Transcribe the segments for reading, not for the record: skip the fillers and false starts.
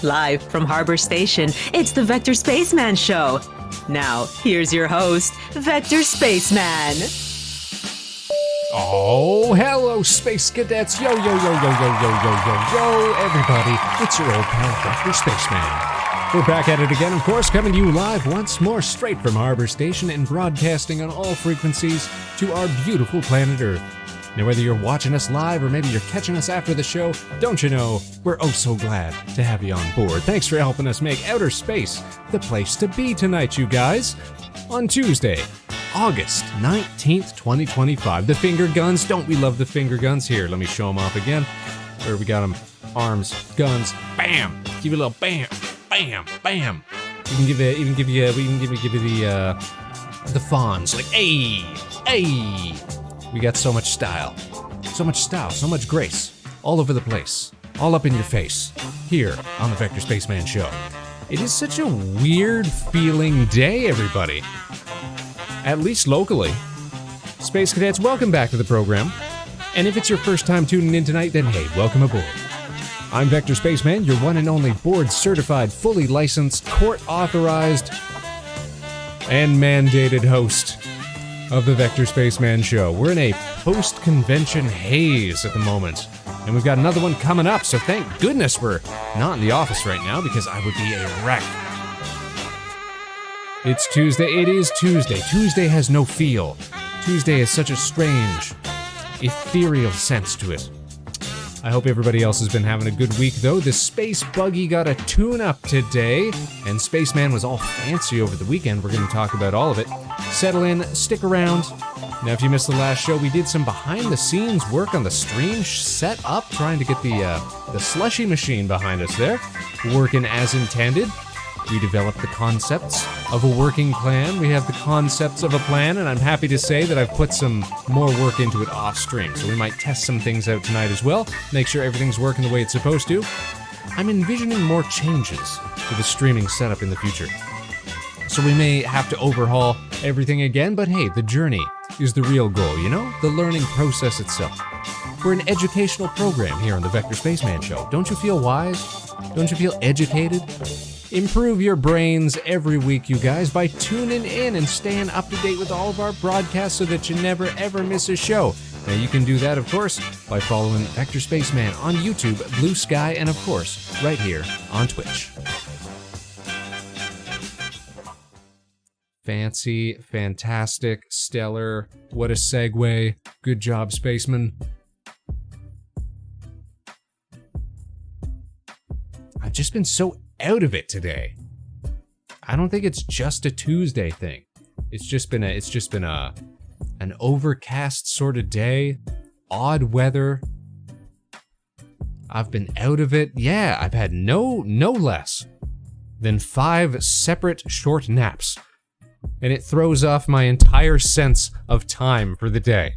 Live from Harbor Station, it's the Vector Spaceman Show. Now, here's your host, Vector Spaceman. Oh, hello, Space Cadets. Yo, everybody. It's your old pal, Vector Spaceman. We're back at it again, of course, coming to you live once more straight from Harbor Station and broadcasting on all frequencies to our beautiful planet Earth. Now, whether you're watching us live or maybe you're catching us after the show, don't you know, we're oh so glad to have you on board. Thanks for helping us make outer space the place to be tonight, you guys. On Tuesday, August 19th, 2025. The finger guns. Don't we love the finger guns? Here, let me show them off again. Where we got them. Arms, guns, bam. Give you a little bam, bam, bam. We can give you the fawns. Like, hey. We got so much style, so much grace, all over the place, all up in your face, here on the Vector Spaceman Show. It is such a weird feeling day, everybody. At least locally. Space Cadets, welcome back to the program. And if it's your first time tuning in tonight, then hey, welcome aboard. I'm Vector Spaceman, your one and only board-certified, fully licensed, court-authorized, and mandated host of the Vector Spaceman Show. We're in a post-convention haze at the moment, and we've got another one coming up, so thank goodness we're not in the office right now, because I would be a wreck. It's Tuesday. It is Tuesday. Tuesday has no feel. Tuesday has such a strange, ethereal sense to it. I hope everybody else has been having a good week, though. The Space Buggy got a tune-up today, and Spaceman was all fancy over the weekend. We're going to talk about all of it. Settle in, stick around. Now, if you missed the last show, we did some behind-the-scenes work on the stream set up, trying to get the slushie machine behind us there, working as intended. We developed the concepts of a working plan. We have the concepts of a plan, and I'm happy to say that I've put some more work into it off-stream. So we might test some things out tonight as well, make sure everything's working the way it's supposed to. I'm envisioning more changes to the streaming setup in the future. So we may have to overhaul everything again, but hey, the journey is the real goal, you know? The learning process itself. We're an educational program here on the Vector Spaceman Show. Don't you feel wise? Don't you feel educated? Improve your brains every week, you guys, by tuning in and staying up to date with all of our broadcasts so that you never ever miss a show. Now you can do that, of course, by following Vector Spaceman on YouTube, Blue Sky, and of course, right here on Twitch. Fancy, fantastic, stellar, what a segue. Good job, Spaceman. I've just been so out of it today. I don't think it's just a Tuesday thing. It's just been an overcast sort of day, odd weather. I've been out of it. Yeah, I've had no less than 5 separate short naps, and it throws off my entire sense of time for the day.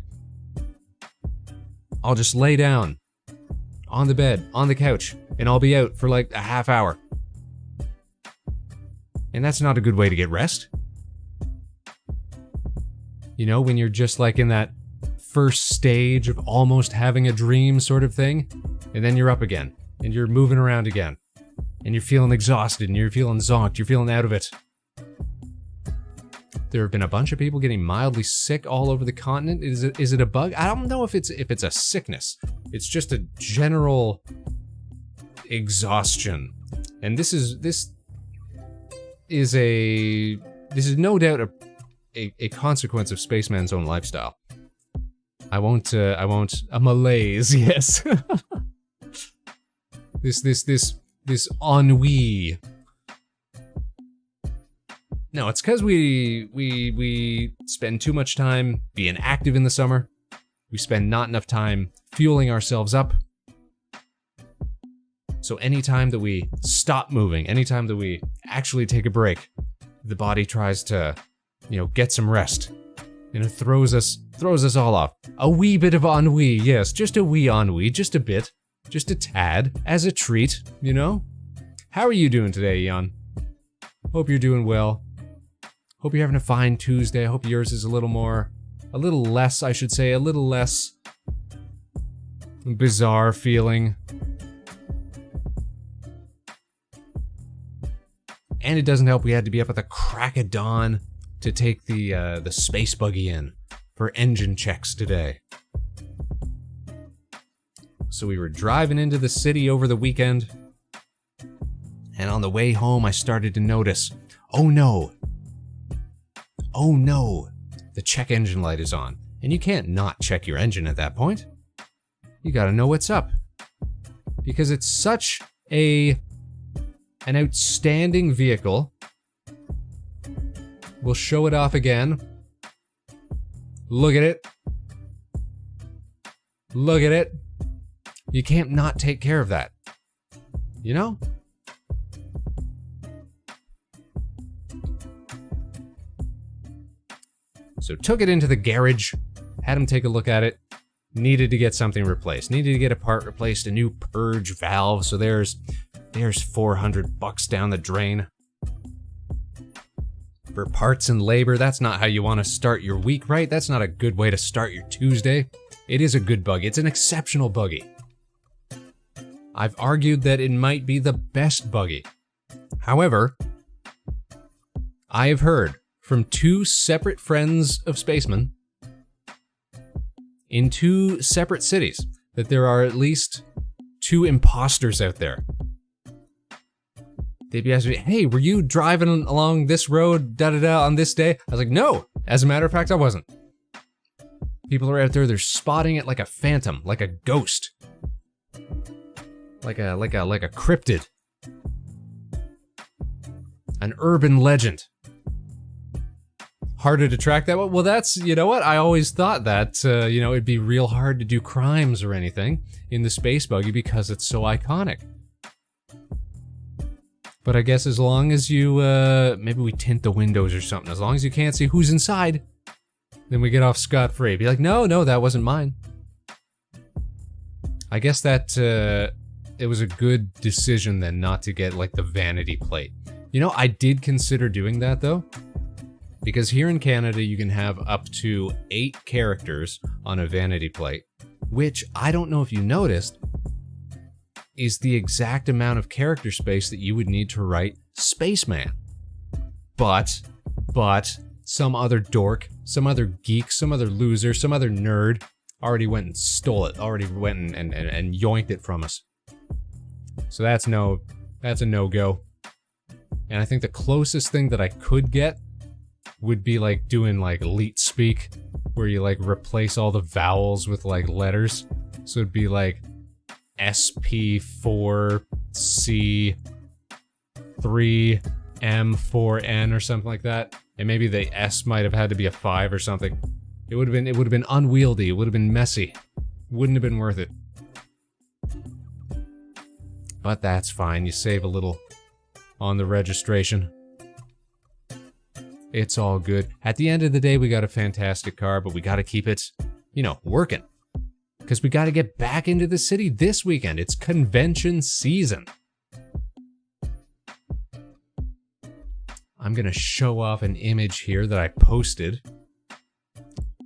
I'll just lay down on the bed, on the couch, and I'll be out for like a half hour. And that's not a good way to get rest. You know, when you're just like in that first stage of almost having a dream sort of thing, and then you're up again, and you're moving around again, and you're feeling exhausted, and you're feeling zonked, you're feeling out of it. There have been a bunch of people getting mildly sick all over the continent. Is it a bug? I don't know if it's a sickness. It's just a general exhaustion. And this is no doubt a consequence of Spaceman's own lifestyle. A malaise, yes. this ennui. No, it's because we spend too much time being active in the summer. We spend not enough time fueling ourselves up. So anytime that we stop moving, anytime that we actually take a break, the body tries to, get some rest. And it throws us all off. A wee bit of ennui, yes, just a wee ennui, just a bit, just a tad, as a treat, How are you doing today, Jan? Hope you're doing well. Hope you're having a fine Tuesday. I hope yours is a little less bizarre feeling. And it doesn't help we had to be up at the crack of dawn to take the space buggy in for engine checks today. So we were driving into the city over the weekend, and on the way home I started to notice, oh no, the check engine light is on. And you can't not check your engine at that point. You gotta know what's up. Because it's such an outstanding vehicle. We'll show it off again. Look at it. Look at it. You can't not take care of that. You know? So took it into the garage, had him take a look at it, needed to get something replaced, needed to get a part replaced, a new purge valve, so there's $400 down the drain. For parts and labor, that's not how you want to start your week, right? That's not a good way to start your Tuesday. It is a good buggy, it's an exceptional buggy. I've argued that it might be the best buggy. However, I have heard from two separate friends of Spaceman in two separate cities that there are at least two imposters out there. They'd be asking me, hey, were you driving along this road, on this day? I was like, no, as a matter of fact, I wasn't. People are out there, they're spotting it like a phantom, like a ghost. Like a cryptid. An urban legend. Harder to track that one? Well, that's, you know what? I always thought that, it'd be real hard to do crimes or anything in the space buggy because it's so iconic. But I guess as long as you, maybe we tint the windows or something, as long as you can't see who's inside, then we get off scot-free. Be like, no, that wasn't mine. I guess that, it was a good decision then not to get, like, the vanity plate. You know, I did consider doing that, though. Because here in Canada, you can have up to 8 characters on a vanity plate, which, I don't know if you noticed, is the exact amount of character space that you would need to write Spaceman. But, some other dork, some other geek, some other loser, some other nerd already went and stole it, already went and yoinked it from us. So that's a no-go. And I think the closest thing that I could get would be like doing like elite speak, where you like replace all the vowels with like letters. So it'd be like SP4C3M4N or something like that. And maybe the S might have had to be a 5 or something. It would have been unwieldy, it would have been messy. Wouldn't have been worth it. But that's fine, you save a little on the registration. It's all good. At the end of the day, we got a fantastic car, but we gotta keep it, working. Because we gotta get back into the city this weekend. It's convention season. I'm gonna show off an image here that I posted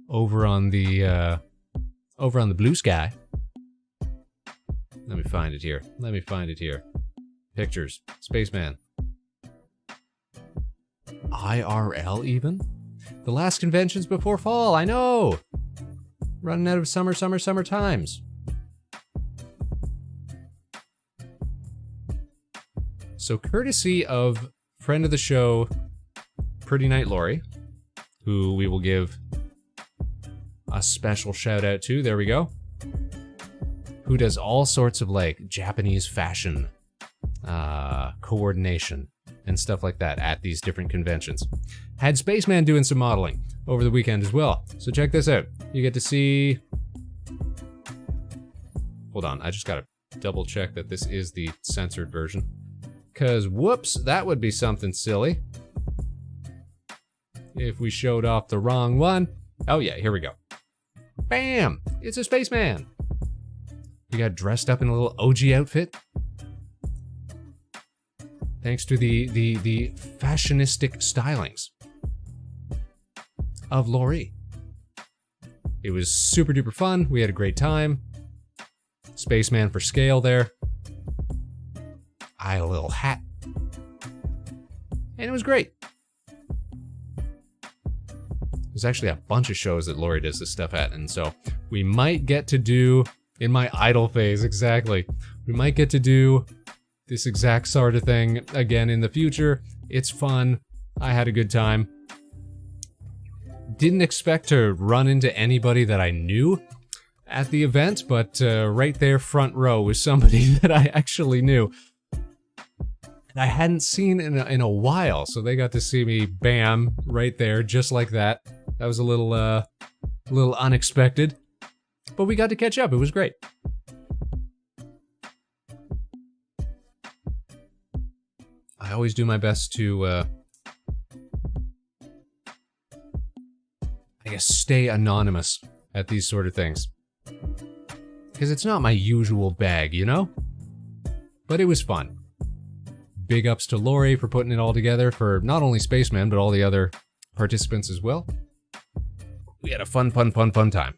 over on the blue sky. Let me find it here. Pictures. Spaceman. IRL even? The last convention's before fall, I know! Running out of summer times. So courtesy of friend of the show, Pretty Night Lori, who we will give a special shout out to, there we go, who does all sorts of like Japanese fashion coordination and stuff like that at these different conventions. Had Spaceman doing some modeling over the weekend as well. So check this out. You get to see... Hold on, I just gotta double check that this is the censored version. Cause whoops, that would be something silly if we showed off the wrong one. Oh yeah, here we go. Bam! It's a Spaceman! He got dressed up in a little OG outfit. Thanks to the fashionistic stylings of Lori. It was super duper fun. We had a great time. Spaceman for scale there. I had a little hat. And it was great. There's actually a bunch of shows that Lori does this stuff at, and so we might get to do, in my idle phase, exactly, we might get to do this exact sort of thing again in the future. It's fun. I had a good time. Didn't expect to run into anybody that I knew at the event, but right there front row was somebody that I actually knew. And I hadn't seen in a while, so they got to see me, bam, right there, just like that. That was a little unexpected, but we got to catch up. It was great. I always do my best to, I guess, stay anonymous at these sort of things. Because it's not my usual bag, you know? But it was fun. Big ups to Lori for putting it all together for not only Spaceman, but all the other participants as well. We had a fun time.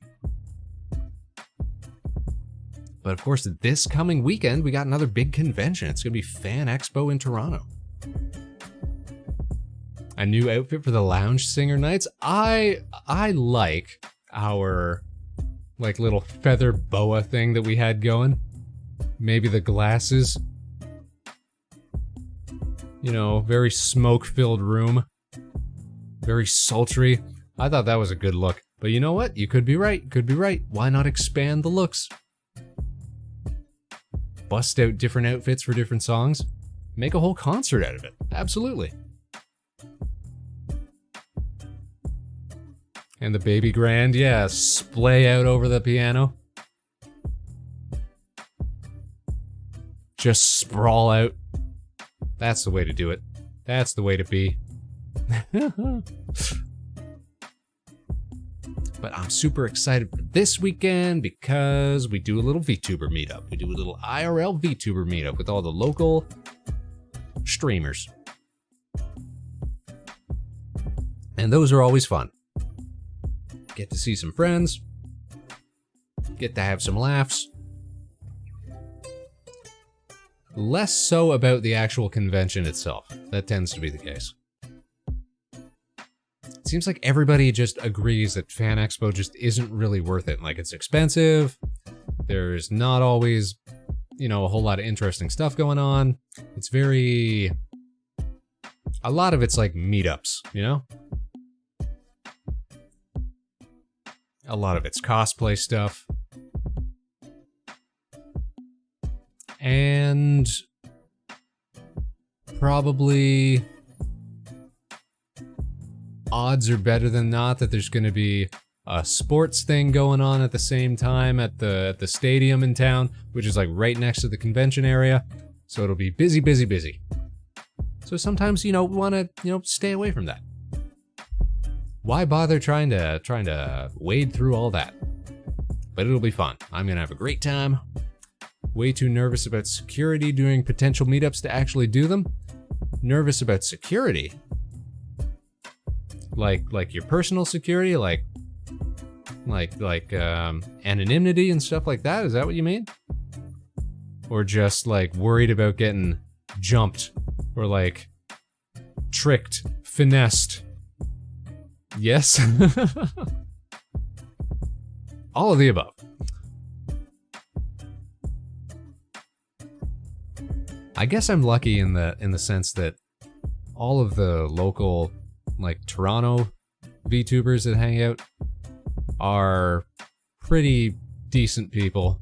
But of course, this coming weekend, we got another big convention. It's going to be Fan Expo in Toronto. A new outfit for the Lounge Singer Nights. I like our little feather boa thing that we had going. Maybe the glasses. You know, very smoke-filled room. Very sultry. I thought that was a good look. But you know what? You could be right. Could be right. Why not expand the looks? Bust out different outfits for different songs. Make a whole concert out of it. Absolutely. And the baby grand, yeah, splay out over the piano. Just sprawl out. That's the way to do it. That's the way to be. But I'm super excited for this weekend because we do a little VTuber meetup. We do a little IRL VTuber meetup with all the local streamers. And those are always fun. Get to see some friends. Get to have some laughs. Less so about the actual convention itself. That tends to be the case. It seems like everybody just agrees that Fan Expo just isn't really worth it. Like, it's expensive. There's not always, you know, a whole lot of interesting stuff going on. It's very... A lot of it's like meetups, you know? A lot of it's cosplay stuff. And probably odds are better than not that there's going to be a sports thing going on at the same time at the stadium in town, which is like right next to the convention area. So it'll be busy, busy, busy. So sometimes, you know, we want to, you know, stay away from that. Why bother trying to wade through all that? But it'll be fun. I'm going to have a great time. Way too nervous about security during potential meetups to actually do them. Nervous about security? Like your personal security? Like anonymity and stuff like that? Is that what you mean? Or just like worried about getting jumped or like tricked, finessed? Yes. All of the above. I guess I'm lucky in the sense that all of the local, like, Toronto VTubers that hang out are pretty decent people.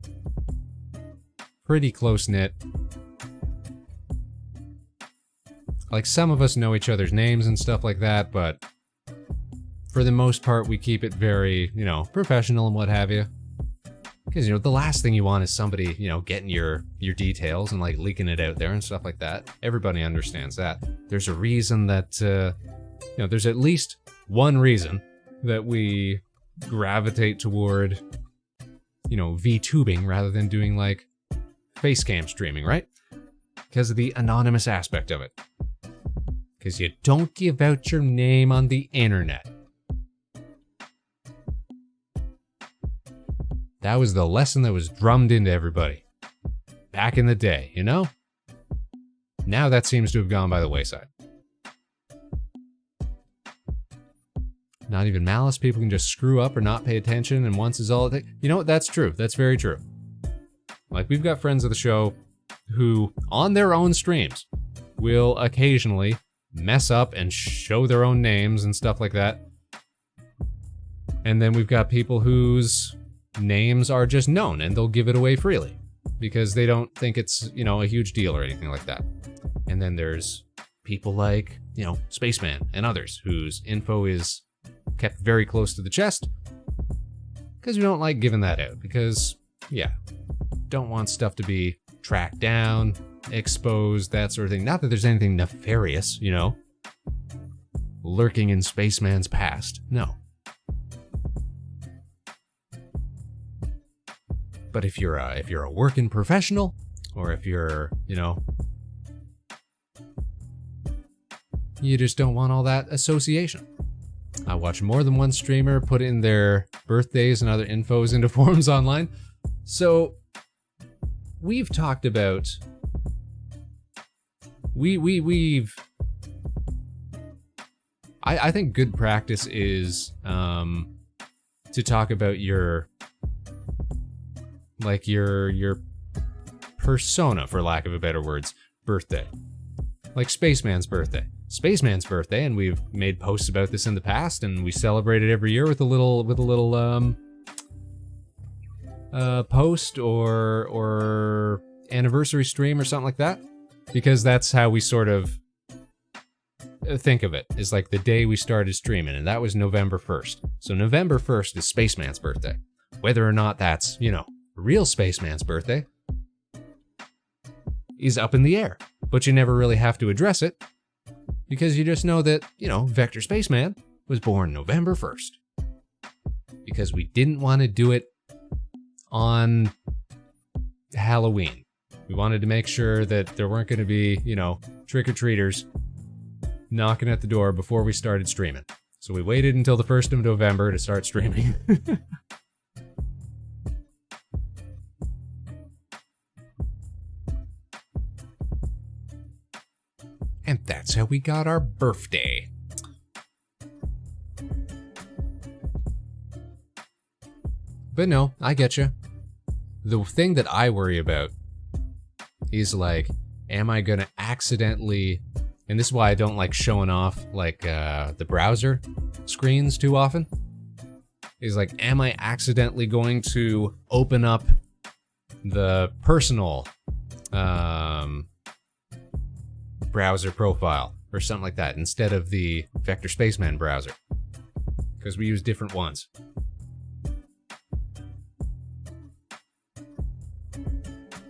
Pretty close-knit. Like, some of us know each other's names and stuff like that, but for the most part, we keep it very, you know, professional and what have you. Because, you know, the last thing you want is somebody, you know, getting your details and, like, leaking it out there and stuff like that. Everybody understands that. There's a reason that, you know, there's at least one reason that we gravitate toward, you know, VTubing rather than doing, like, facecam streaming, right? Because of the anonymous aspect of it. Because you don't give out your name on the internet. That was the lesson that was drummed into everybody. Back in the day, you know? Now that seems to have gone by the wayside. not even malice. People can just screw up or not pay attention, and once is all it takes. You know what? That's true. That's very true. Like, we've got friends of the show who, on their own streams, will occasionally mess up and show their own names and stuff like that. And then we've got people whose names are just known, and they'll give it away freely because they don't think it's, you know, a huge deal or anything like that. And then there's people like, you know, Spaceman and others whose info is kept very close to the chest because we don't like giving that out because, yeah, don't want stuff to be tracked down, exposed, that sort of thing. Not that there's anything nefarious, you know, lurking in Spaceman's past. No. But if you're a working professional, or if you're, you know, you just don't want all that association. I watch more than one streamer put in their birthdays and other infos into forums online. So we've talked about I think good practice is to talk about your persona, for lack of a better words, birthday. Like Spaceman's birthday. Spaceman's birthday, and we've made posts about this in the past, and we celebrate it every year with a little post or anniversary stream or something like that, because that's how we sort of think of it, is like the day we started streaming, and that was November 1st. So November 1st is Spaceman's birthday. Whether or not that's, you know, real Spaceman's birthday is up in the air, but you never really have to address it because you just know that, you know, Vector Spaceman was born November 1st because we didn't want to do it on Halloween. We wanted to make sure that there weren't going to be, you know, trick-or-treaters knocking at the door before we started streaming. So we waited until the 1st of November to start streaming. And that's how we got our birthday. But no, I get you. The thing that I worry about is like, am I gonna accidentally, and this is why I don't like showing off like the browser screens too often, is like, am I accidentally going to open up the personal browser profile or something like that instead of the Vector Spaceman browser, because we use different ones.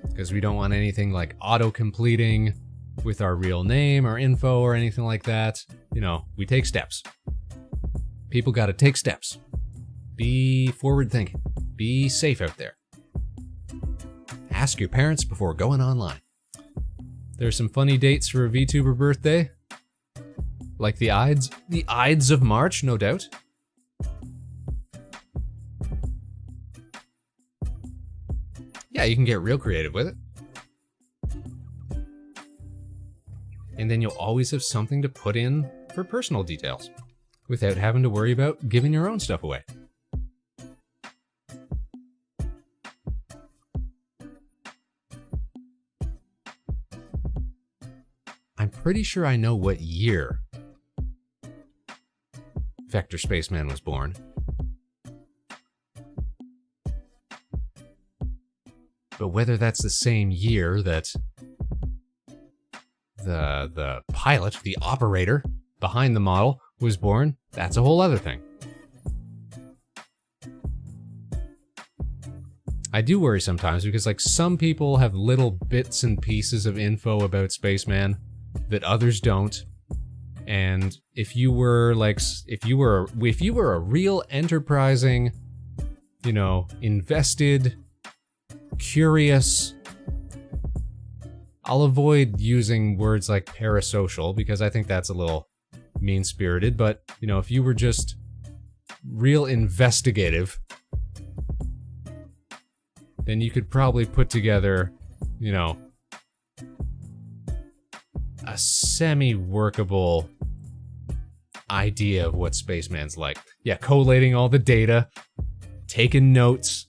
Because we don't want anything like auto-completing with our real name or info or anything like that. You know, we take steps. People gotta take steps. Be forward-thinking. Be safe out there. Ask your parents before going online. There's some funny dates for a VTuber birthday. Like the Ides of March, no doubt. Yeah, you can get real creative with it. And then you'll always have something to put in for personal details without having to worry about giving your own stuff away. I'm pretty sure I know what year Vector Spaceman was born. But whether that's the same year that the pilot, the operator behind the model was born, that's a whole other thing. I do worry sometimes because like some people have little bits and pieces of info about Spaceman that others don't. And if you were a real enterprising, you know, invested, curious, I'll avoid using words like parasocial because I think that's a little mean-spirited, but, you know, if you were just real investigative, then you could probably put together, you know, a semi-workable idea of what Spaceman's like. Yeah, collating all the data, taking notes,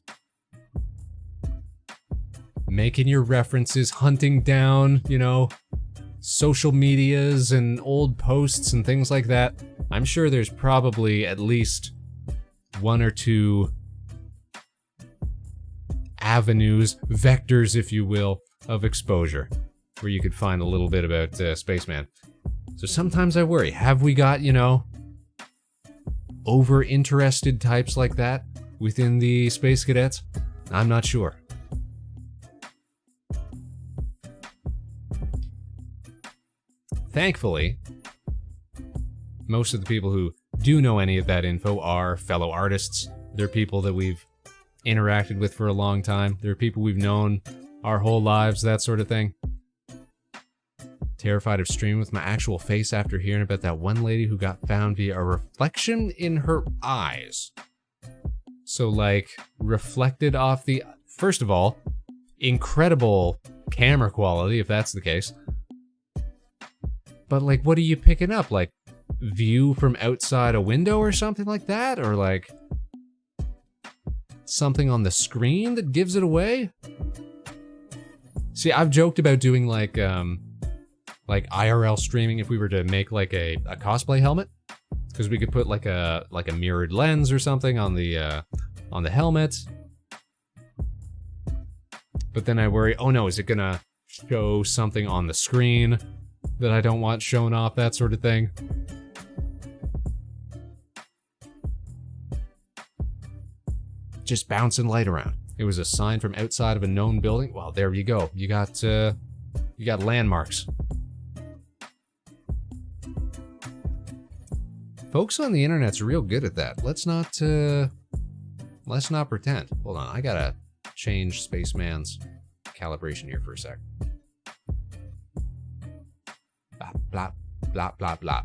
making your references, hunting down, social medias and old posts and things like that. I'm sure there's probably at least one or two avenues, vectors, if you will, of exposure where you could find a little bit about Spaceman. So sometimes I worry, have we got, over-interested types like that within the Space Cadets? I'm not sure. Thankfully, most of the people who do know any of that info are fellow artists. They're people that we've interacted with for a long time. They're people we've known our whole lives, that sort of thing. Terrified of streaming with my actual face after hearing about that one lady who got found via a reflection in her eyes. So, like, reflected off the... First of all, incredible camera quality, if that's the case. But, like, what are you picking up? Like, view from outside a window or something like that? Or, like, something on the screen that gives it away? See, I've joked about doing, like IRL streaming if we were to make, like, a cosplay helmet. Because we could put, like a mirrored lens or something on the helmet. But then I worry, oh no, is it gonna show something on the screen that I don't want shown off, that sort of thing. Just bouncing light around. It was a sign from outside of a known building. Well, there you go. You got landmarks. Folks on the internet's real good at that. Let's not pretend. Hold on, I gotta change Spaceman's calibration here for a sec. Blah, blah, blah, blah,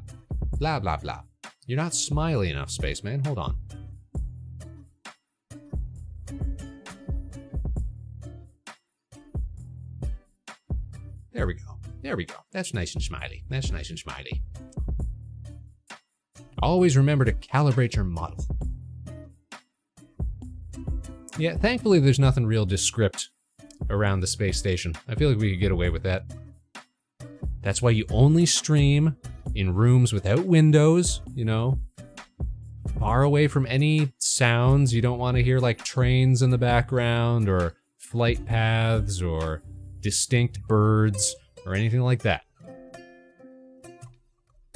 blah, blah, blah. You're not smiley enough, Spaceman. Hold on. There we go. There we go. That's nice and smiley. That's nice and smiley. Always remember to calibrate your model. Yeah, thankfully there's nothing real descript around the space station. I feel like we could get away with that. That's why you only stream in rooms without windows, far away from any sounds. You don't want to hear like trains in the background or flight paths or distinct birds or anything like that.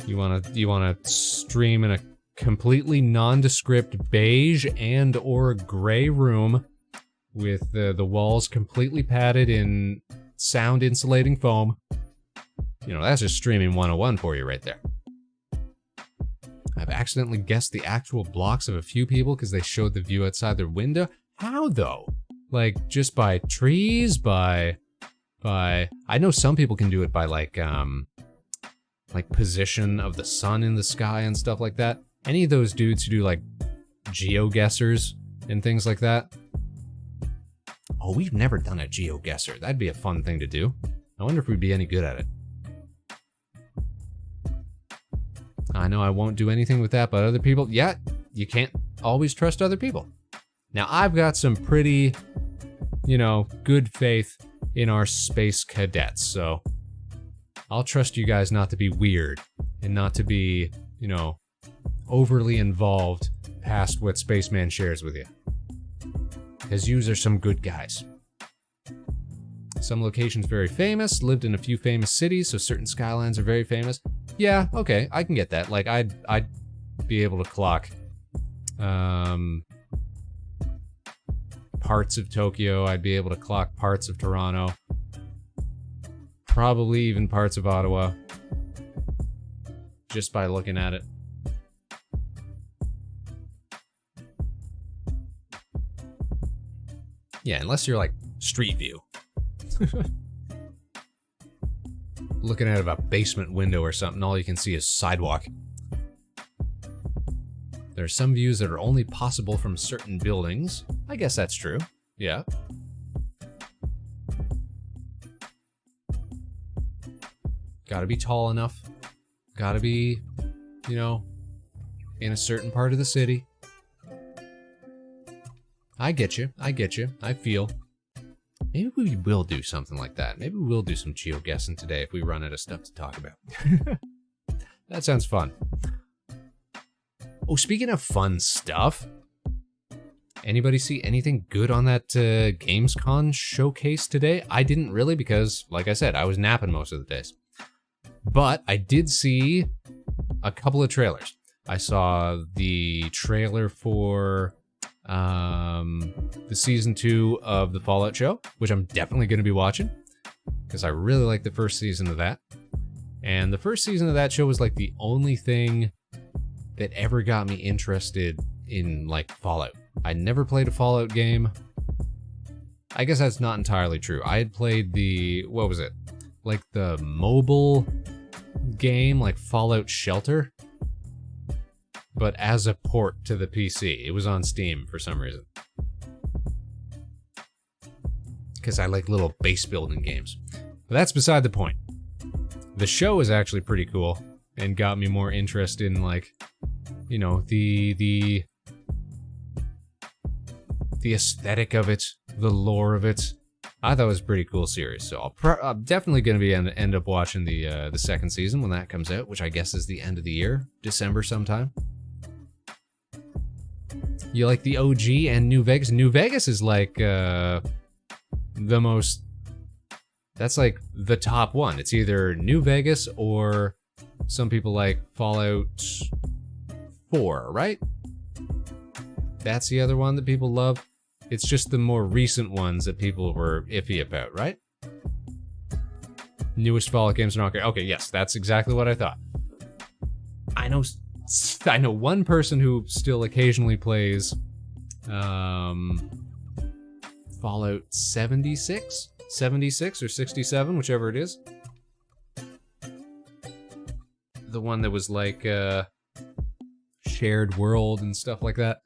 You want to stream in a completely nondescript beige and or gray room with the walls completely padded in sound insulating foam. That's just streaming 101 for you right there. I've accidentally guessed the actual blocks of a few people because they showed the view outside their window. How though? Like just by trees, by I know some people can do it by like position of the sun in the sky and stuff like that. Any of those dudes who do like GeoGuessers and things like that. Oh, we've never done a GeoGuesser. That'd be a fun thing to do. I wonder if we'd be any good at it. I know I won't do anything with that, but other people, yeah, you can't always trust other people. Now, I've got some pretty, good faith in our space cadets, so I'll trust you guys not to be weird and not to be, overly involved past what Spaceman shares with you. Because yous are some good guys. Some locations very famous, lived in a few famous cities, so certain skylines are very famous. Yeah, okay, I can get that. Like, I'd be able to clock parts of Tokyo. I'd be able to clock parts of Toronto. Probably even parts of Ottawa. Just by looking at it. Yeah, unless you're like Street View. Looking out of a basement window or something, all you can see is sidewalk. There are some views that are only possible from certain buildings. I guess that's true. Yeah. Gotta be tall enough. Gotta be, in a certain part of the city. I get you. I feel. Maybe we will do something like that. Maybe we will do some geoguessing today if we run out of stuff to talk about. That sounds fun. Oh, speaking of fun stuff, anybody see anything good on that Gamescom showcase today? I didn't really because, like I said, I was napping most of the days. But I did see a couple of trailers. I saw the trailer for the season 2 of the Fallout show, which I'm definitely going to be watching because I really like the first season of that. And the first season of that show was like the only thing that ever got me interested in like Fallout. I never played a Fallout game. I guess that's not entirely true. I had played the, what was it? Like the mobile game, like Fallout Shelter, but as a port to the PC. It was on Steam for some reason. Because I like little base building games. But that's beside the point. The show is actually pretty cool and got me more interested in like, you know, the aesthetic of it, the lore of it. I thought it was a pretty cool series, so I'm definitely going to be end up watching the second season when that comes out, which I guess is the end of the year, December sometime. You like the OG and New Vegas? New Vegas is like the most. That's like the top one. It's either New Vegas or some people like Fallout 4, right? That's the other one that people love. It's just the more recent ones that people were iffy about, right? Newest Fallout games are not good. Okay, yes, that's exactly what I thought. I know one person who still occasionally plays Fallout 76 or 67, whichever it is. The one that was like shared world and stuff like that.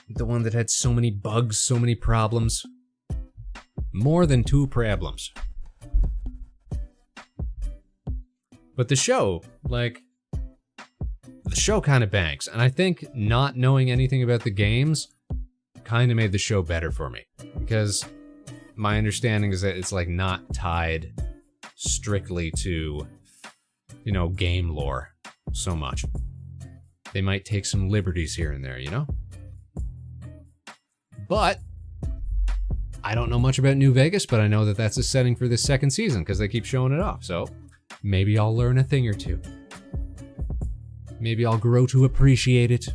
The one that had so many bugs, so many problems. More than 2 problems. But the show, like, the show kind of bangs. And I think not knowing anything about the games kind of made the show better for me. Because my understanding is that it's, like, not tied strictly to, you know, game lore so much. They might take some liberties here and there, you know? But I don't know much about New Vegas, but I know that that's a setting for this second season because they keep showing it off. So maybe I'll learn a thing or two. Maybe I'll grow to appreciate it.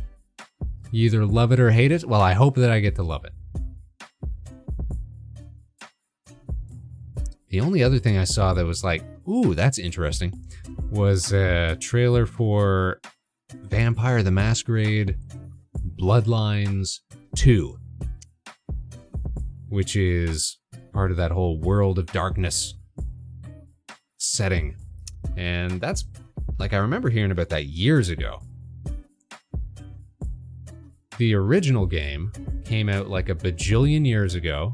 You either love it or hate it. Well, I hope that I get to love it. The only other thing I saw that was like, ooh, that's interesting, was a trailer for Vampire the Masquerade Bloodlines 2. Which is part of that whole World of Darkness setting. And that's, like, I remember hearing about that years ago. The original game came out like a bajillion years ago.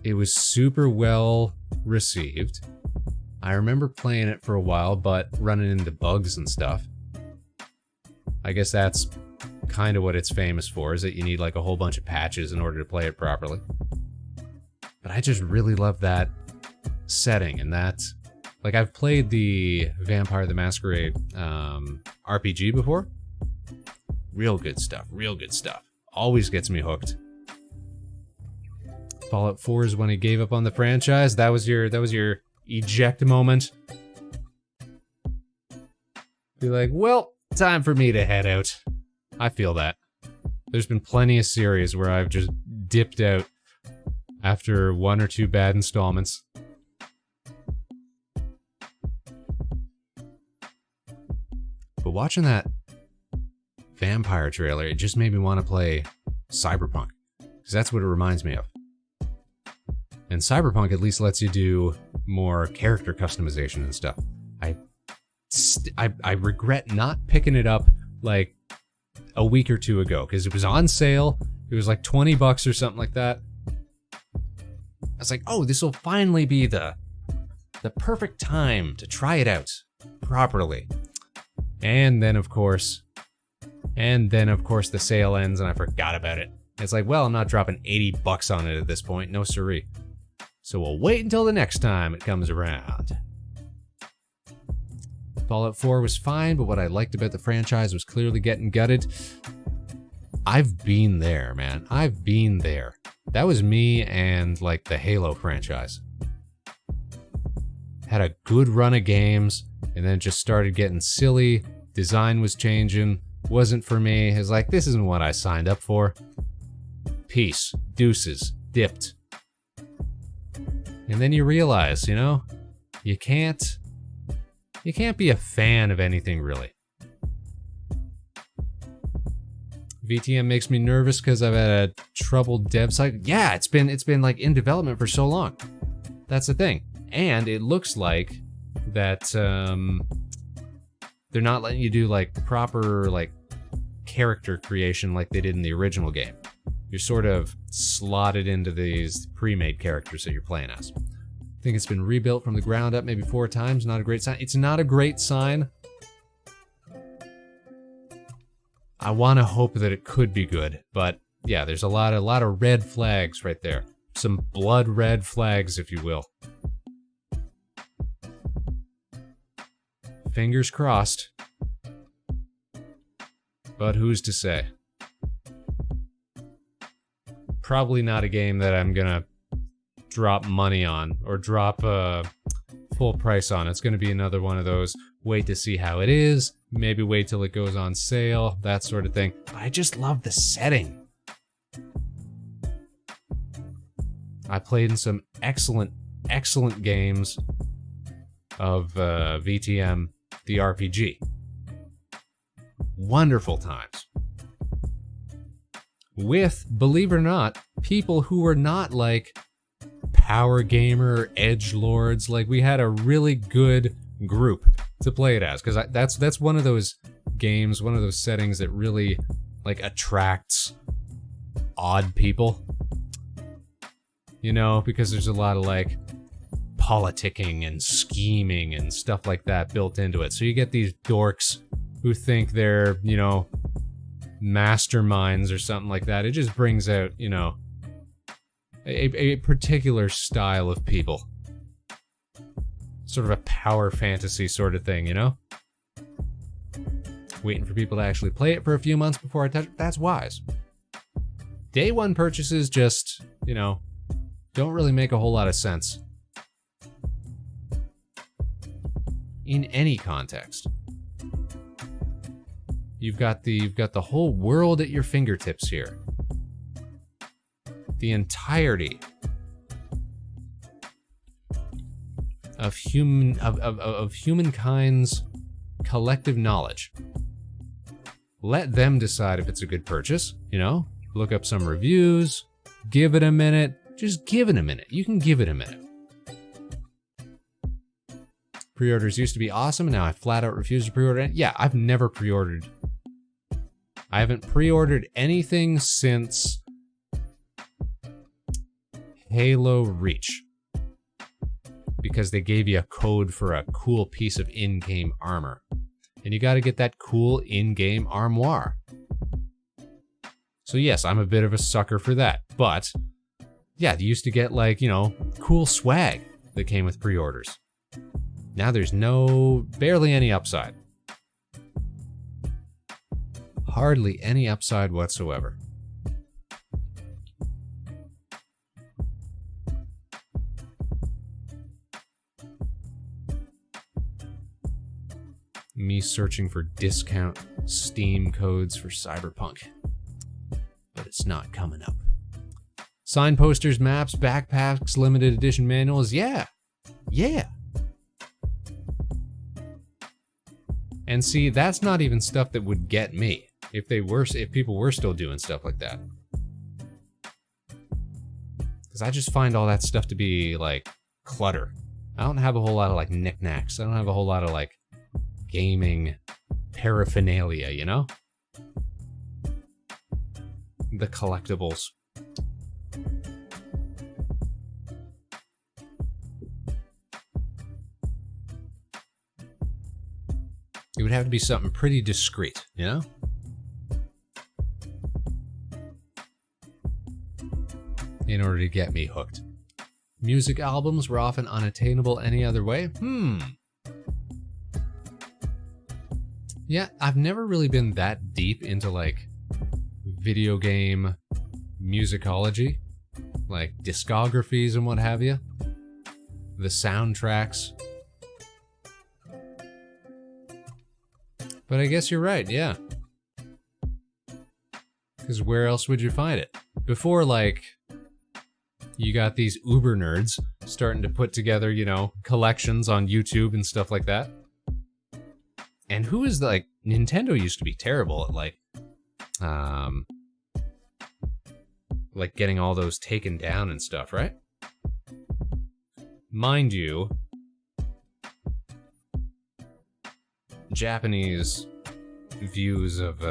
It was super well received. I remember playing it for a while, but running into bugs and stuff. I guess that's kind of what it's famous for, is that you need like a whole bunch of patches in order to play it properly. But I just really love that setting, and that, like, I've played the Vampire the Masquerade RPG before. Real good stuff, always gets me hooked. Fallout 4 is when he gave up on the franchise. That was your eject moment. Be like, well, time for me to head out. I feel that. There's been plenty of series where I've just dipped out after 1 or 2 bad installments. But watching that Vampire trailer, it just made me want to play Cyberpunk. Because that's what it reminds me of. And Cyberpunk at least lets you do more character customization and stuff. I regret not picking it up like a week or 2 ago, because it was on sale. It was like $20 or something like that. I was like, oh, this will finally be the perfect time to try it out properly. And then of course the sale ends and I forgot about it. It's like, well, I'm not dropping $80 on it at this point, no siree. So we'll wait until the next time it comes around. Fallout 4 was fine, but what I liked about the franchise was clearly getting gutted. I've been there, man. I've been there. That was me and like the Halo franchise. Had a good run of games, and then it just started getting silly. Design was changing. Wasn't for me. It's like, this isn't what I signed up for. Peace. Deuces. Dipped. And then you realize, you know, you can't be a fan of anything really. VTM makes me nervous because I've had a troubled dev cycle. Yeah, it's been like in development for so long. That's the thing. And it looks like that they're not letting you do like proper like character creation like they did in the original game. You're sort of slotted into these pre-made characters that you're playing as. I think it's been rebuilt from the ground up maybe 4 times. Not a great sign. It's not a great sign. I want to hope that it could be good, but yeah, there's a lot of red flags right there. Some blood red flags, if you will. Fingers crossed. But who's to say? Probably not a game that I'm gonna drop money on or drop full price on. It's gonna be another one of those, wait to see how it is, maybe wait till it goes on sale, that sort of thing. But I just love the setting. I played in some excellent games of VTM, the RPG. Wonderful times. With, believe it or not, people who were not like power gamer, edgelords. Like, we had a really good group to play it as, because that's one of those games, one of those settings that really like attracts odd people. You know, because there's a lot of like politicking and scheming and stuff like that built into it. So you get these dorks who think they're, you know, masterminds or something like that. It just brings out, you know, a particular style of people. Sort of a power fantasy sort of thing, you know? Waiting for people to actually play it for a few months before I touch it, that's wise. Day one purchases just, you know, don't really make a whole lot of sense. In any context. You've got the whole world at your fingertips here. The entirety of humankind's collective knowledge. Let them decide if it's a good purchase, you know? Look up some reviews, give it a minute, just give it a minute. You can give it a minute. Pre-orders used to be awesome, and now I flat out refuse to pre-order it. Yeah, I've never pre-ordered. I haven't pre-ordered anything since Halo Reach. Because they gave you a code for a cool piece of in-game armor. And you gotta get that cool in-game armoire. So yes, I'm a bit of a sucker for that. But, yeah, they used to get like, you know, cool swag that came with pre-orders. Now there's barely any upside. Hardly any upside whatsoever. Me searching for discount Steam codes for Cyberpunk. But it's not coming up. Sign posters, maps, backpacks, limited edition manuals. Yeah. Yeah. And see, that's not even stuff that would get me if people were still doing stuff like that. Because I just find all that stuff to be like clutter. I don't have a whole lot of like knickknacks. I don't have a whole lot of like gaming paraphernalia, you know? The collectibles. It would have to be something pretty discreet, you know? In order to get me hooked. Music albums were often unattainable any other way? Yeah, I've never really been that deep into, like, video game musicology. Like, discographies and what have you. The soundtracks. But I guess you're right, yeah. Because where else would you find it? Before, like, you got these uber nerds starting to put together, you know, collections on YouTube and stuff like that. And who is, like, Nintendo used to be terrible at, like getting all those taken down and stuff, right? Mind you, Japanese views of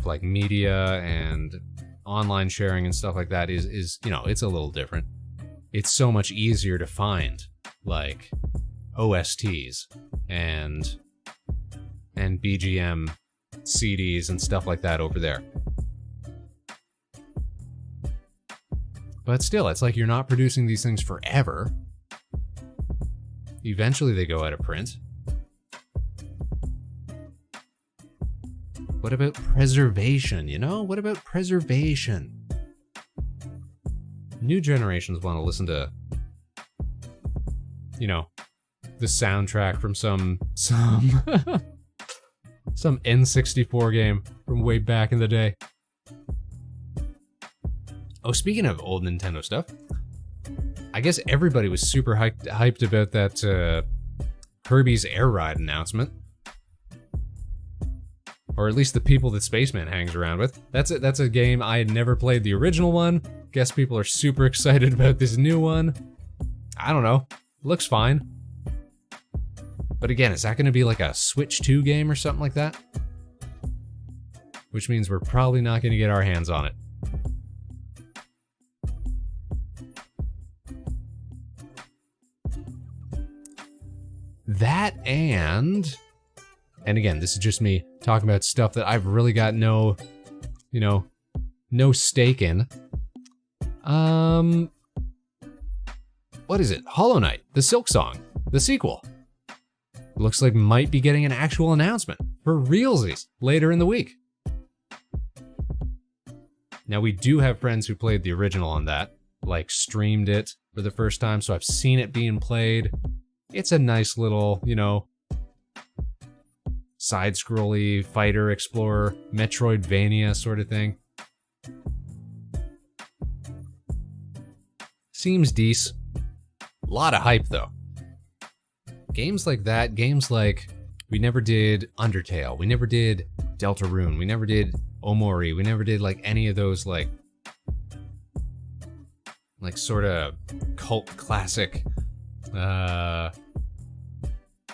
like media and online sharing and stuff like that is you know, it's a little different. It's so much easier to find like OSTs and BGM CDs and stuff like that over there. But still, it's like you're not producing these things forever. Eventually they go out of print. What about preservation, you know? What about preservation? New generations want to listen to, you know, the soundtrack from some N64 game from way back in the day. Oh, speaking of old Nintendo stuff, I guess everybody was super hyped about that Kirby's Air Ride announcement. Or at least the people that Spaceman hangs around with. That's a game I had never played the original one. Guess people are super excited about this new one. I don't know. Looks fine. But again, is that going to be like a Switch 2 game or something like that? Which means we're probably not going to get our hands on it. That and again, this is just me talking about stuff that I've really got no stake in. What is it? Hollow Knight, the Silk Song, the sequel. Looks like might be getting an actual announcement for realsies later in the week. Now we do have friends who played the original on that, like streamed it for the first time, so I've seen it being played. It's a nice little, you know, side-scrolly fighter explorer, Metroidvania sort of thing. Seems decent. Lot of hype though. Games like that, games like we never did Undertale, we never did Deltarune, we never did Omori, we never did like any of those like sort of cult classic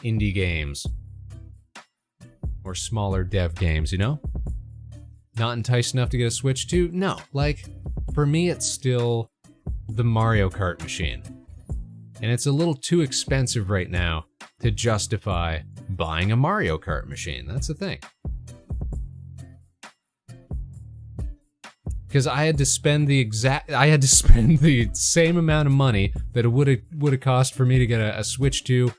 indie games or smaller dev games, you know? Not enticed enough to get a Switch 2? No, like for me it's still the Mario Kart machine. And it's a little too expensive right now to justify buying a Mario Kart machine. That's the thing. Because I had to spend the same amount of money that it would have cost for me to get a Switch 2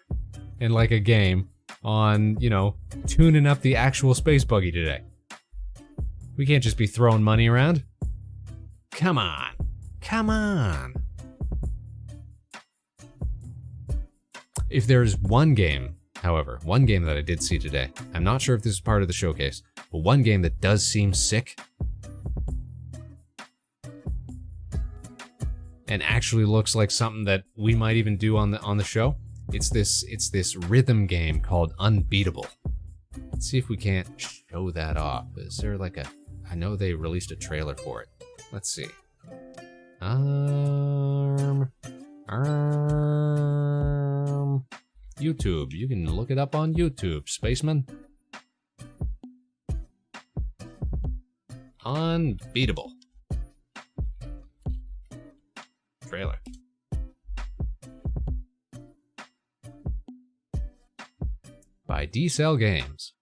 and like a game on, you know, tuning up the actual space buggy today. We can't just be throwing money around. Come on. Come on. If there's one game, however, one game that I did see today, I'm not sure if this is part of the showcase, but one game that does seem sick and actually looks like something that we might even do on the show. It's this rhythm game called Unbeatable. Let's see if we can't show that off. Is there like a... I know they released a trailer for it. Let's see. YouTube. You can look it up on YouTube, Spaceman. Unbeatable. Trailer. by D-Cell Games.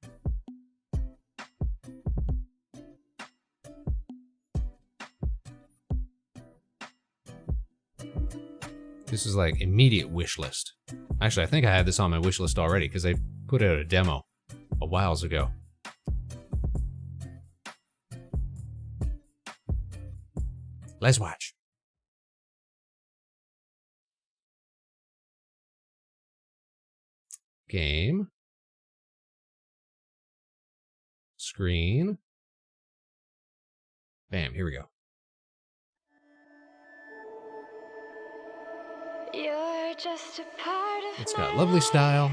This is like immediate wish list. Actually, I think I had this on my wish list already because I put out a demo a whiles ago. Let's watch. Game. Screen. Bam, here we go. You're just a part of It's got lovely style.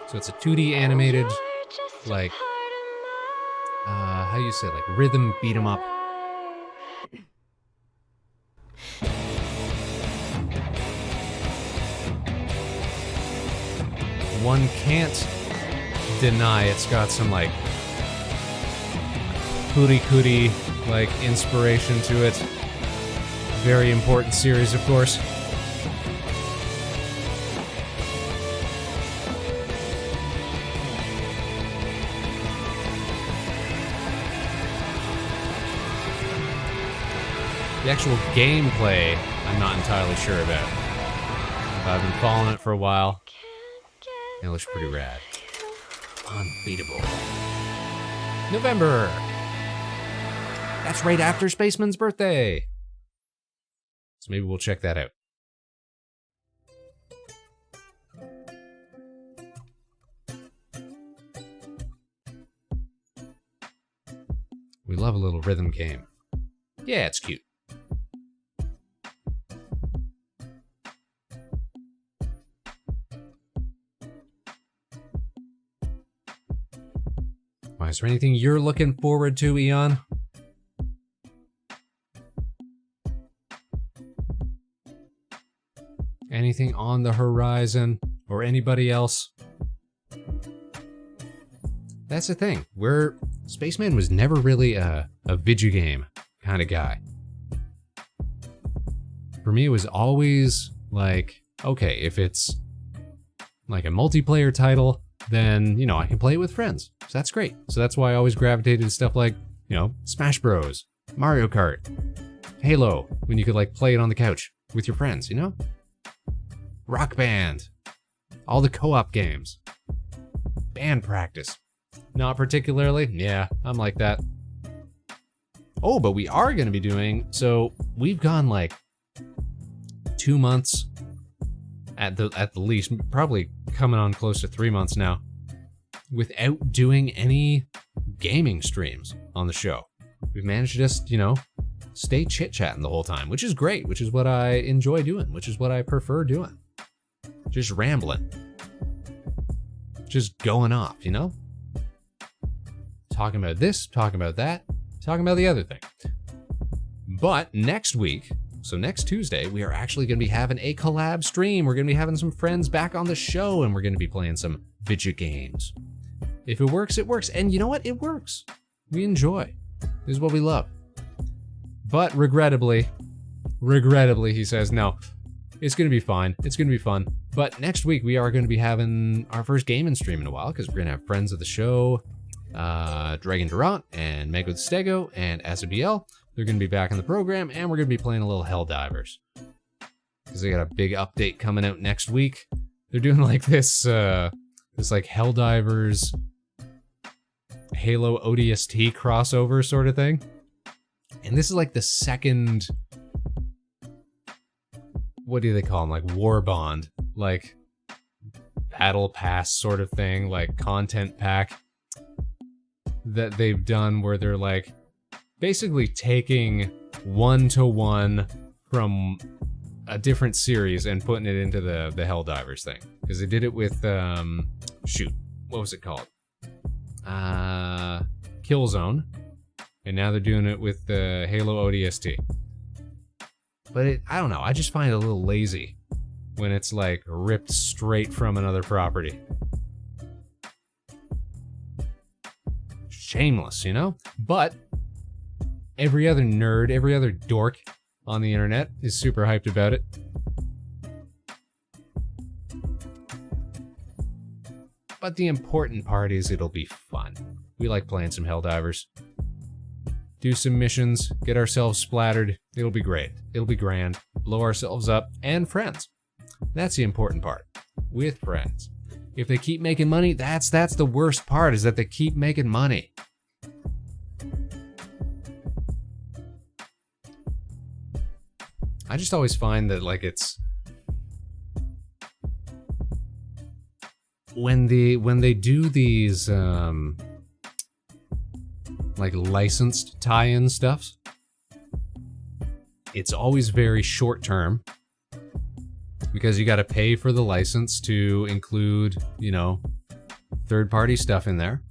So it's a 2D animated, like, how do you say, like rhythm beat 'em up. One can't deny it's got some like hootie-cootie like inspiration to it. Very important series, of course. The actual gameplay, I'm not entirely sure about. I've been following it for a while. It looks pretty rad. Unbeatable. November! That's right after Spaceman's birthday! So maybe we'll check that out. We love a little rhythm game. Yeah, it's cute. Why, is there anything you're looking forward to, Eon? Anything on the horizon, or anybody else? That's the thing. Spaceman was never really a video game kind of guy. For me, it was always like, okay, if it's like a multiplayer title, then, you know, I can play it with friends. So that's great. So that's why I always gravitated to stuff like, you know, Smash Bros, Mario Kart, Halo, when you could like play it on the couch with your friends, you know? Rock Band, all the co-op games, band practice. Not particularly. Yeah, I'm like that. Oh, but we are going to be doing, so we've gone like 2 months at the least, probably coming on close to 3 months now, without doing any gaming streams on the show. We've managed to just, you know, stay chit-chatting the whole time, which is great, which is what I enjoy doing, which is what I prefer doing. Just rambling. Just going off, you know? Talking about this, talking about that, talking about the other thing. But next week, so next Tuesday, we are actually going to be having a collab stream. We're going to be having some friends back on the show, and we're going to be playing some video games. If it works, it works. And you know what? It works. We enjoy. This is what we love. But regrettably, he says, no, it's going to be fine. It's going to be fun. But next week, we are going to be having our first gaming stream in a while, because we're going to have friends of the show, Dragon Durant and Meg with Stego and Azabiel. They're going to be back in the program, and we're going to be playing a little Helldivers. Because they got a big update coming out next week. They're doing like this like Helldivers Halo ODST crossover sort of thing. And this is like the second, what do they call them? Like War Bond, like Battle Pass sort of thing, like content pack that they've done where they're like basically taking one-to-one from a different series and putting it into the Helldivers thing. Because they did it with, shoot, what was it called? Killzone. And now they're doing it with the Halo ODST. But I don't know, I just find it a little lazy when it's like ripped straight from another property. Shameless, you know? But every other nerd, every other dork on the internet is super hyped about it. But the important part is it'll be fun. We like playing some Helldivers. Do some missions, get ourselves splattered. It'll be great. It'll be grand. Blow ourselves up, and friends. That's the important part. With friends. If they keep making money, that's the worst part, is that they keep making money. I just always find that, like, it's when they do these like licensed tie-in stuffs, it's always very short term because you got to pay for the license to include, you know, third-party stuff in there.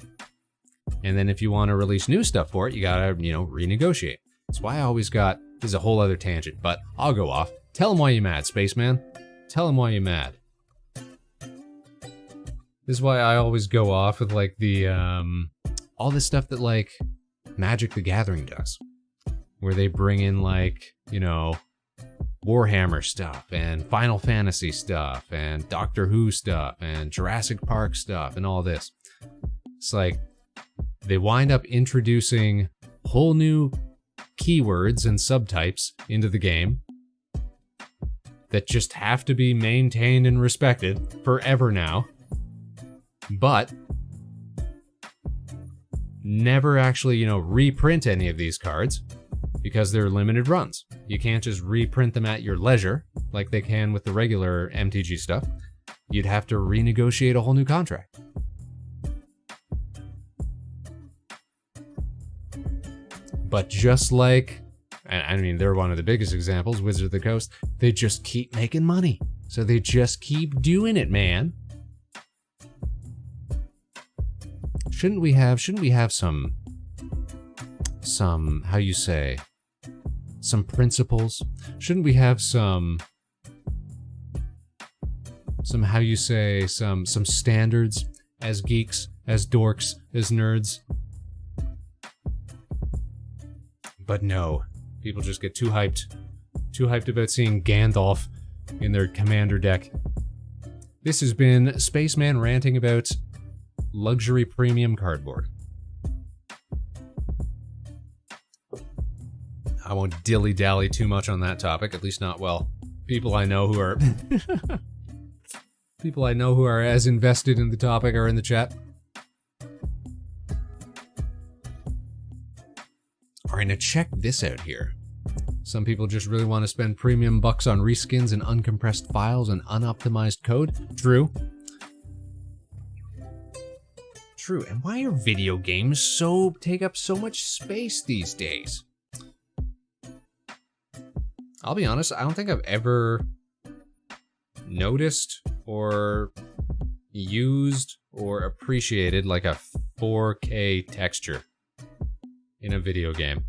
And then if you want to release new stuff for it, you got to, you know, renegotiate. That's why I always got, this is a whole other tangent, but I'll go off. Tell him why you're mad, Spaceman. Tell him why you're mad. This is why I always go off with, like, the, all this stuff that, like, Magic the Gathering does. Where they bring in, like, you know, Warhammer stuff, and Final Fantasy stuff, and Doctor Who stuff, and Jurassic Park stuff, and all this. It's like, they wind up introducing whole new keywords and subtypes into the game that just have to be maintained and respected forever now, but never actually, you know, reprint any of these cards because they're limited runs. You can't just reprint them at your leisure like they can with the regular MTG stuff. You'd have to renegotiate a whole new contract. But just like, I mean, they're one of the biggest examples, Wizards of the Coast, they just keep making money. So they just keep doing it, man. Shouldn't we have some, how you say, some principles? Shouldn't we have some, how you say, some standards as geeks, as dorks, as nerds? But no, people just get too hyped about seeing Gandalf in their commander deck. This has been Spaceman ranting about luxury premium cardboard. I won't dilly-dally too much on that topic, at least not, well, people I know who are people I know who are as invested in the topic are in the chat. Alright, now check this out here. Some people just really want to spend premium bucks on reskins and uncompressed files and unoptimized code. True. True, and why are video games take up so much space these days? I'll be honest, I don't think I've ever noticed or used or appreciated like a 4K texture in a video game.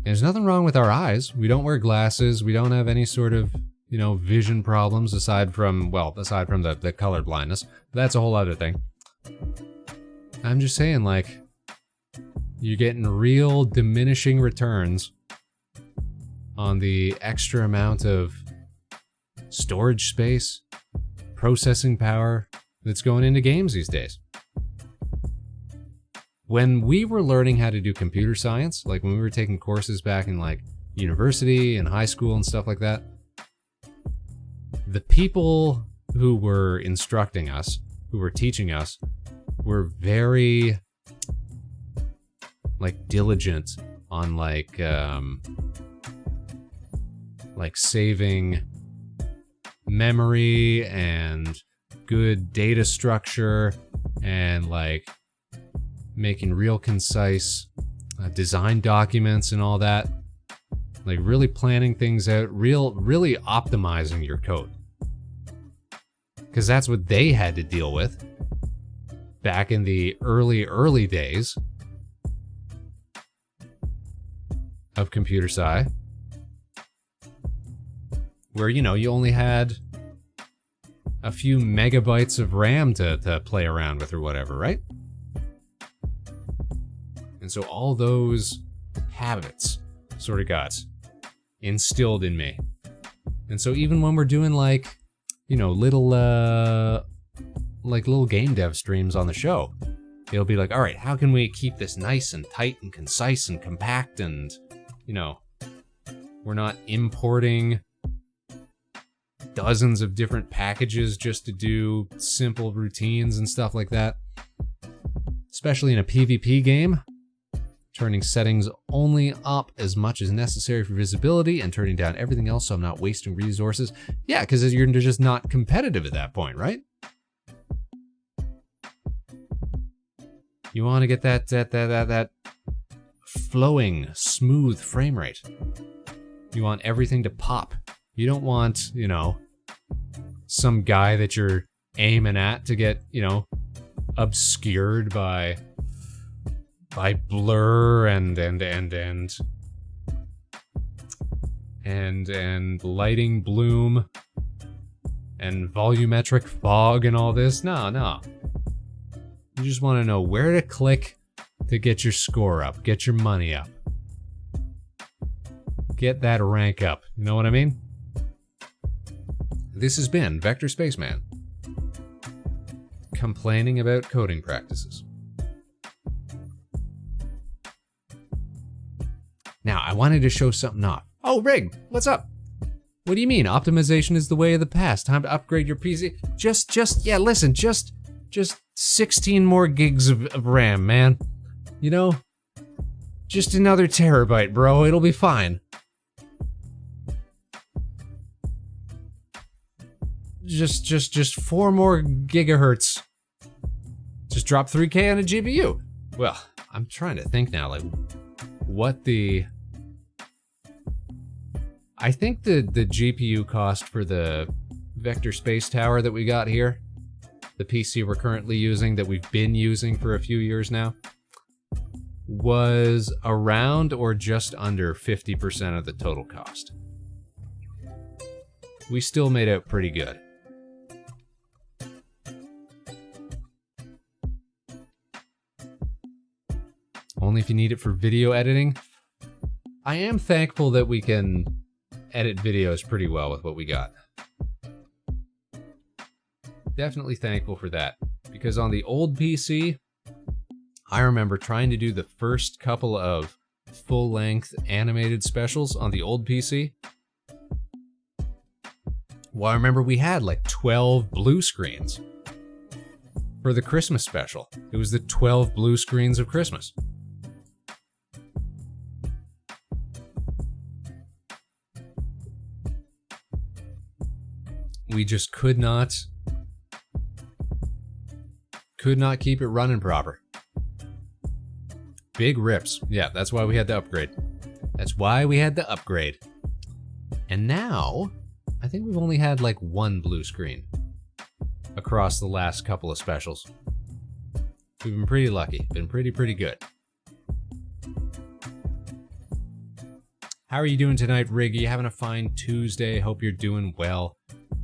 There's nothing wrong with our eyes. We don't wear glasses. We don't have any sort of, you know, vision problems aside from the color blindness. That's a whole other thing. I'm just saying, like, you're getting real diminishing returns on the extra amount of storage space, processing power that's going into games these days. When we were learning how to do computer science, like when we were taking courses back in like university and high school and stuff like that, the people who were instructing us, who were teaching us, were very like diligent on like saving memory and good data structure and like making real concise design documents and all that. Like really planning things out, really optimizing your code. Because that's what they had to deal with back in the early days of computer sci, where, you know, you only had a few megabytes of RAM to play around with or whatever, right? And so all those habits sort of got instilled in me. And so even when we're doing like, little like little game dev streams on the show. They'll be like, all right, how can we keep this nice and tight and concise and compact and, we're not importing dozens of different packages just to do simple routines and stuff like that. Especially in a PvP game, turning settings only up as much as necessary for visibility and turning down everything else so I'm not wasting resources. Yeah, because you're just not competitive at that point, right? You want to get that flowing, smooth frame rate. You want everything to pop. You don't want, some guy that you're aiming at to get, obscured by blur and lighting bloom and volumetric fog and all this. No. You just want to know where to click to get your score up, get your money up, get that rank up. You know what I mean? This has been Vector Spaceman, complaining about coding practices. Now, I wanted to show something off. Oh, Rig, what's up? What do you mean? Optimization is the way of the past. Time to upgrade your PC. Just 16 more gigs of RAM, man. Just another terabyte, bro. It'll be fine. Just 4 more gigahertz. Just drop 3K on a GPU. Well, I'm trying to think now, like, what the... I think the GPU cost for the Vector Space Tower that we got here, the PC we're currently using, that we've been using for a few years now, was around or just under 50% of the total cost. We still made out pretty good. Only if you need it for video editing. I am thankful that we can edit videos pretty well with what we got. Definitely thankful for that. Because on the old PC, I remember trying to do the first couple of full-length animated specials on the old PC. Well, I remember we had like 12 blue screens for the Christmas special. It was the 12 blue screens of Christmas. We just could not keep it running proper. Big rips. Yeah, that's why we had the upgrade. And now, I think we've only had like 1 blue screen across the last couple of specials. We've been pretty lucky. Been pretty good. How are you doing tonight, Rig? Are you having a fine Tuesday? Hope you're doing well.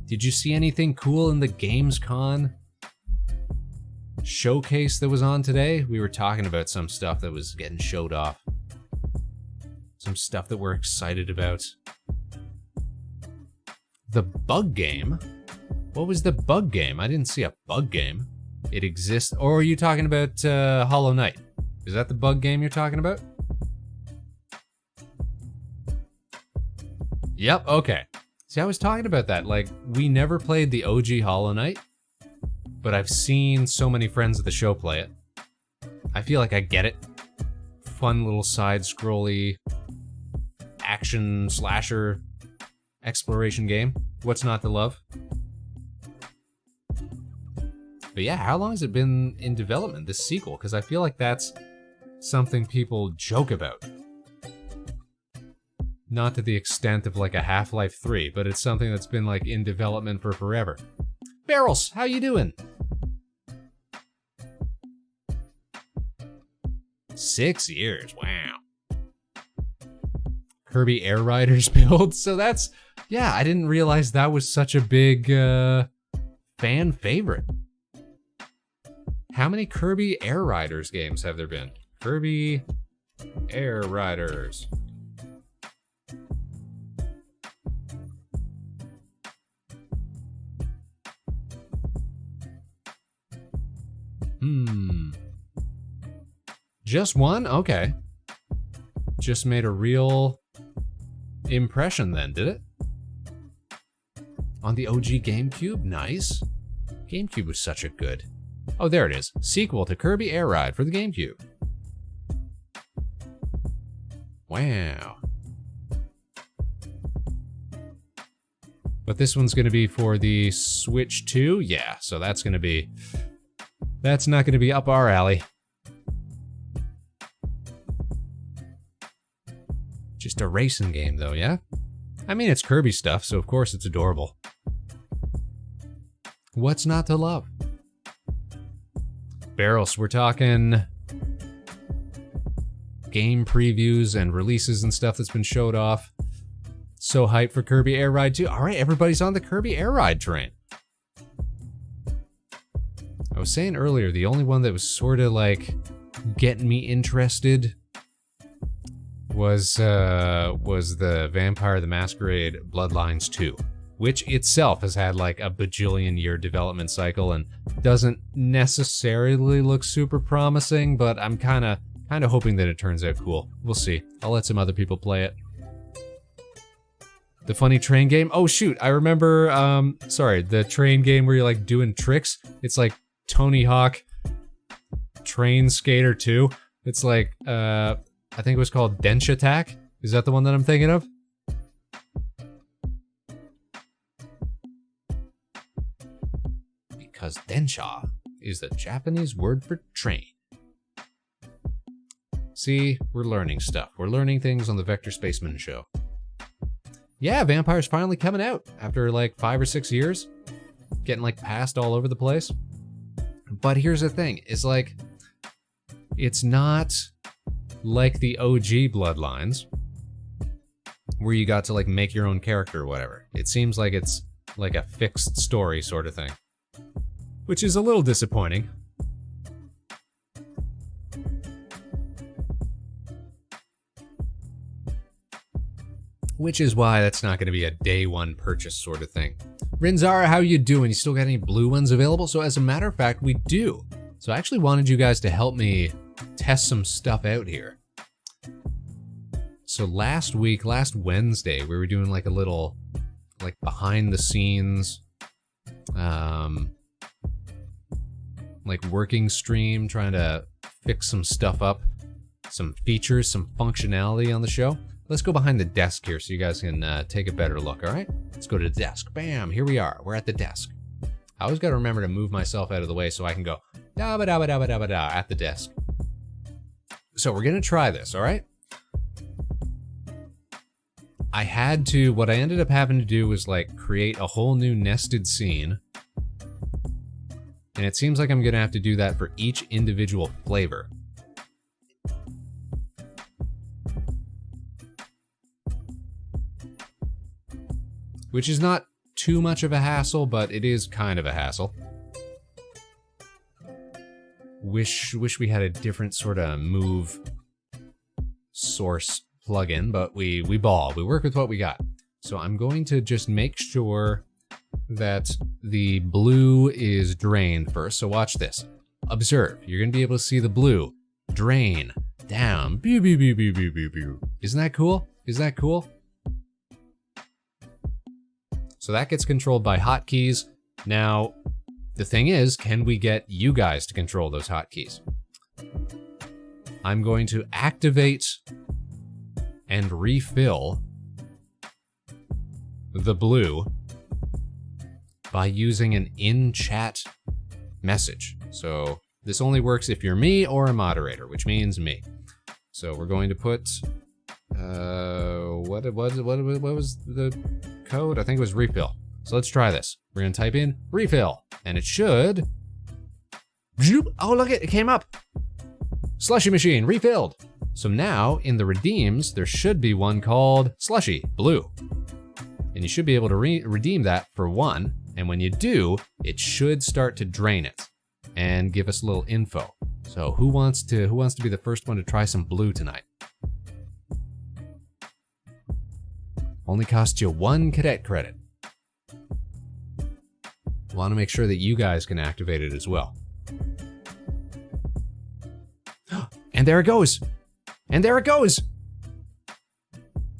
Did you see anything cool in the Gamescom showcase that was on today? We were talking about some stuff that was getting showed off. Some stuff that we're excited about. The bug game? What was the bug game? I didn't see a bug game. It exists. Or are you talking about Hollow Knight? Is that the bug game you're talking about? Yep, okay. See, I was talking about that. Like, we never played the OG Hollow Knight, but I've seen so many friends of the show play it. I feel like I get it. Fun little side-scrolly action slasher exploration game. What's not to love? But yeah, how long has it been in development, this sequel? Because I feel like that's something people joke about. Not to the extent of like a Half-Life 3, but it's something that's been like in development for forever. Barrels, how you doing? 6 years, wow. Kirby Air Riders build, so that's, yeah, I didn't realize that was such a big fan favorite. How many Kirby Air Riders games have there been? Kirby Air Riders. Just one? Okay. Just made a real impression then, did it? On the OG GameCube? Nice. GameCube was such a good... Oh, there it is. Sequel to Kirby Air Ride for the GameCube. Wow. But this one's going to be for the Switch 2? Yeah, so that's going to be... That's not going to be up our alley. Just a racing game, though, yeah? I mean, it's Kirby stuff, so of course it's adorable. What's not to love? Barrels, we're talking game previews and releases and stuff that's been showed off. So hyped for Kirby Air Ride 2. All right, everybody's on the Kirby Air Ride train. I was saying earlier, the only one that was sort of like getting me interested was the Vampire the Masquerade Bloodlines 2, which itself has had like a bajillion year development cycle and doesn't necessarily look super promising, but I'm kind of hoping that it turns out cool. We'll see. I'll let some other people play it. The funny train game? Oh shoot, I remember, sorry, the train game where you're like doing tricks. It's like Tony Hawk Train Skater 2. It's like, I think it was called Dench Attack. Is that the one that I'm thinking of? Because Densha is the Japanese word for train. See, we're learning stuff. We're learning things on the Vector Spaceman show. Yeah, Vampire's finally coming out after like 5 or 6 years. Getting like passed all over the place. But here's the thing, is like, it's not like the OG Bloodlines, where you got to like make your own character or whatever. It seems like it's like a fixed story sort of thing, which is a little disappointing. Which is why that's not going to be a day one purchase sort of thing. Rinzara, how you doing? You still got any blue ones available? So as a matter of fact, we do. So I actually wanted you guys to help me test some stuff out here. So last Wednesday, we were doing like a little, like behind the scenes, like working stream, trying to fix some stuff up, some features, some functionality on the show. Let's go behind the desk here so you guys can take a better look, all right? Let's go to the desk. Bam, here we are. We're at the desk. I always got to remember to move myself out of the way so I can go da-ba-da-ba-da-ba-da-ba-da at the desk. So we're going to try this, all right? What I ended up having to do was like create a whole new nested scene. And it seems like I'm going to have to do that for each individual flavor. Which is not too much of a hassle, but it is kind of a hassle. Wish we had a different sort of move source plugin, but we ball. We work with what we got. So I'm going to just make sure that the blue is drained first. So watch this. Observe. You're going to be able to see the blue drain down. Pew, pew, pew, pew, pew, pew, pew. Isn't that cool? Is that cool? So that gets controlled by hotkeys. Now, the thing is, can we get you guys to control those hotkeys? I'm going to activate and refill the blue by using an in-chat message. So this only works if you're me or a moderator, which means me. So we're going to put, what was the code? I think it was refill. So let's try this. We're gonna type in refill, and it should, oh look, it came up. Slushie machine refilled. So now in the redeems, there should be one called slushie blue. And you should be able to redeem that for 1. And when you do, it should start to drain it and give us a little info. So who wants to be the first one to try some blue tonight? Only costs you 1 cadet credit. Want to make sure that you guys can activate it as well. And there it goes. And there it goes.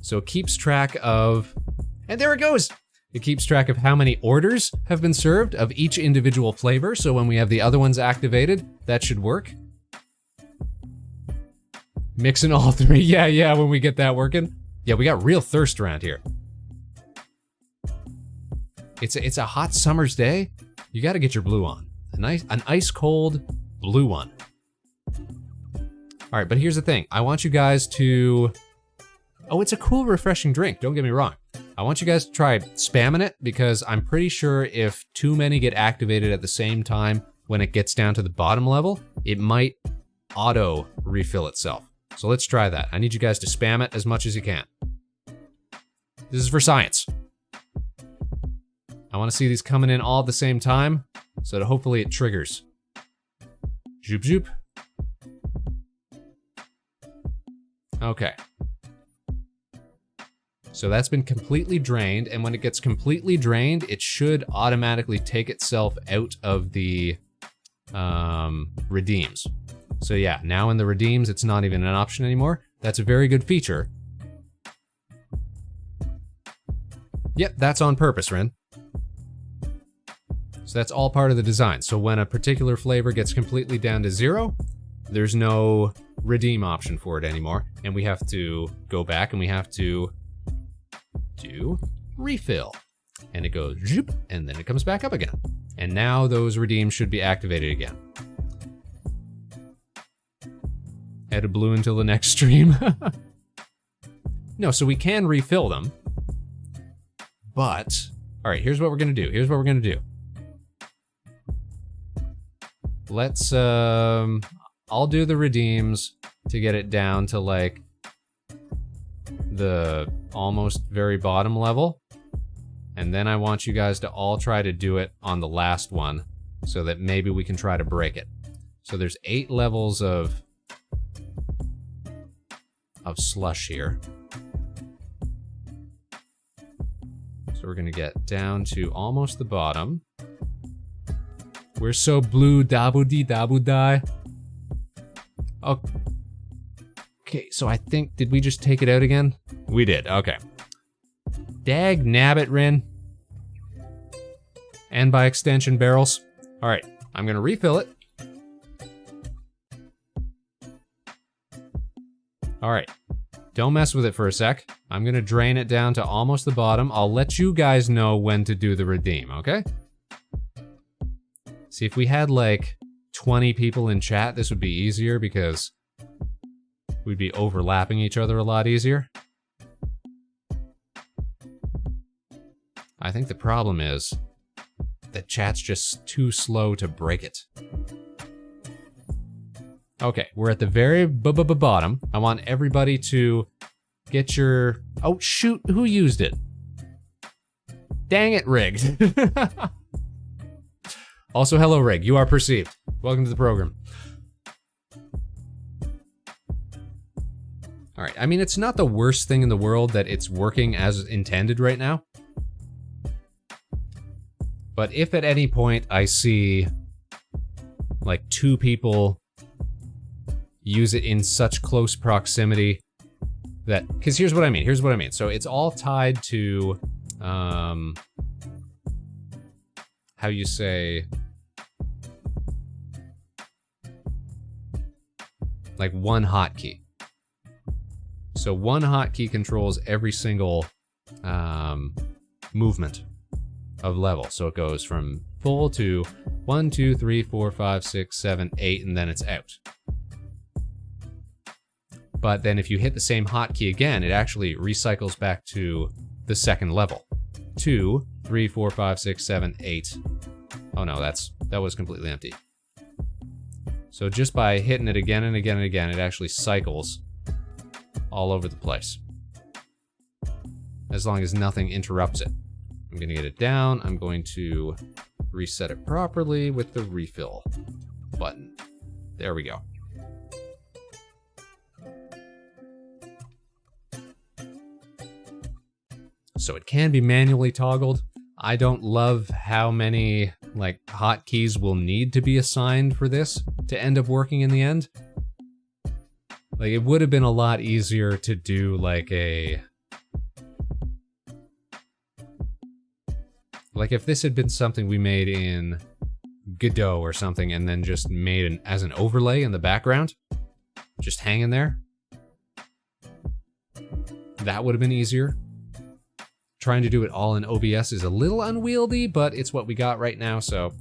So it keeps track of, and there it goes. It keeps track of how many orders have been served of each individual flavor. So when we have the other ones activated, that should work. Mixing all three. Yeah, when we get that working. Yeah, we got real thirst around here. It's a hot summer's day. You got to get your blue on. An ice cold blue one. All right, but here's the thing. I want you guys to... Oh, it's a cool, refreshing drink. Don't get me wrong. I want you guys to try spamming it because I'm pretty sure if too many get activated at the same time when it gets down to the bottom level, it might auto refill itself. So let's try that. I need you guys to spam it as much as you can. This is for science. I want to see these coming in all at the same time so that hopefully it triggers. Zoop zoop. Okay. So that's been completely drained, and when it gets completely drained, it should automatically take itself out of the redeems. So yeah, now in the redeems, it's not even an option anymore. That's a very good feature. Yep, that's on purpose, Rin. So that's all part of the design. So when a particular flavor gets completely down to 0, there's no redeem option for it anymore. And we have to go back and we have to do refill. And it goes zoop, and then it comes back up again. And now those redeems should be activated again. Add a blue until the next stream. No, so we can refill them. But, all right, here's what we're gonna do. Let's, I'll do the redeems to get it down to like the almost very bottom level. And then I want you guys to all try to do it on the last one so that maybe we can try to break it. So there's 8 levels of slush here. So we're gonna get down to almost the bottom. We're so blue, dabu dee dabu die. Okay, so I think, did we just take it out again? We did, okay. Dag nabbit, Rin. And by extension, barrels. All right, I'm gonna refill it. All right, don't mess with it for a sec. I'm gonna drain it down to almost the bottom. I'll let you guys know when to do the redeem, okay? See, if we had like 20 people in chat, this would be easier because we'd be overlapping each other a lot easier. I think the problem is that chat's just too slow to break it. Okay, we're at the very bottom. I want everybody to get your... Oh, shoot, who used it? Dang it, Rigged. Also, hello, Rig. You are perceived. Welcome to the program. All right, I mean, it's not the worst thing in the world that it's working as intended right now. But if at any point I see like 2 people use it in such close proximity that, because here's what I mean. So it's all tied to, how you say, like one hotkey. So one hotkey controls every single movement of level. So it goes from full to 1, 2, 3, 4, 5, 6, 7, 8, and then it's out. But then if you hit the same hotkey again, it actually recycles back to the second level. 2, 3, 4, 5, 6, 7, 8. Oh no, that was completely empty. So just by hitting it again and again and again, it actually cycles all over the place. As long as nothing interrupts it. I'm gonna get it down. I'm going to reset it properly with the refill button. There we go. So it can be manually toggled. I don't love how many like hotkeys will need to be assigned for this to end up working in the end. Like, it would have been a lot easier to do like a... Like if this had been something we made in Godot or something and then just made as an overlay in the background, just hanging there, that would have been easier. Trying to do it all in OBS is a little unwieldy, but it's what we got right now, so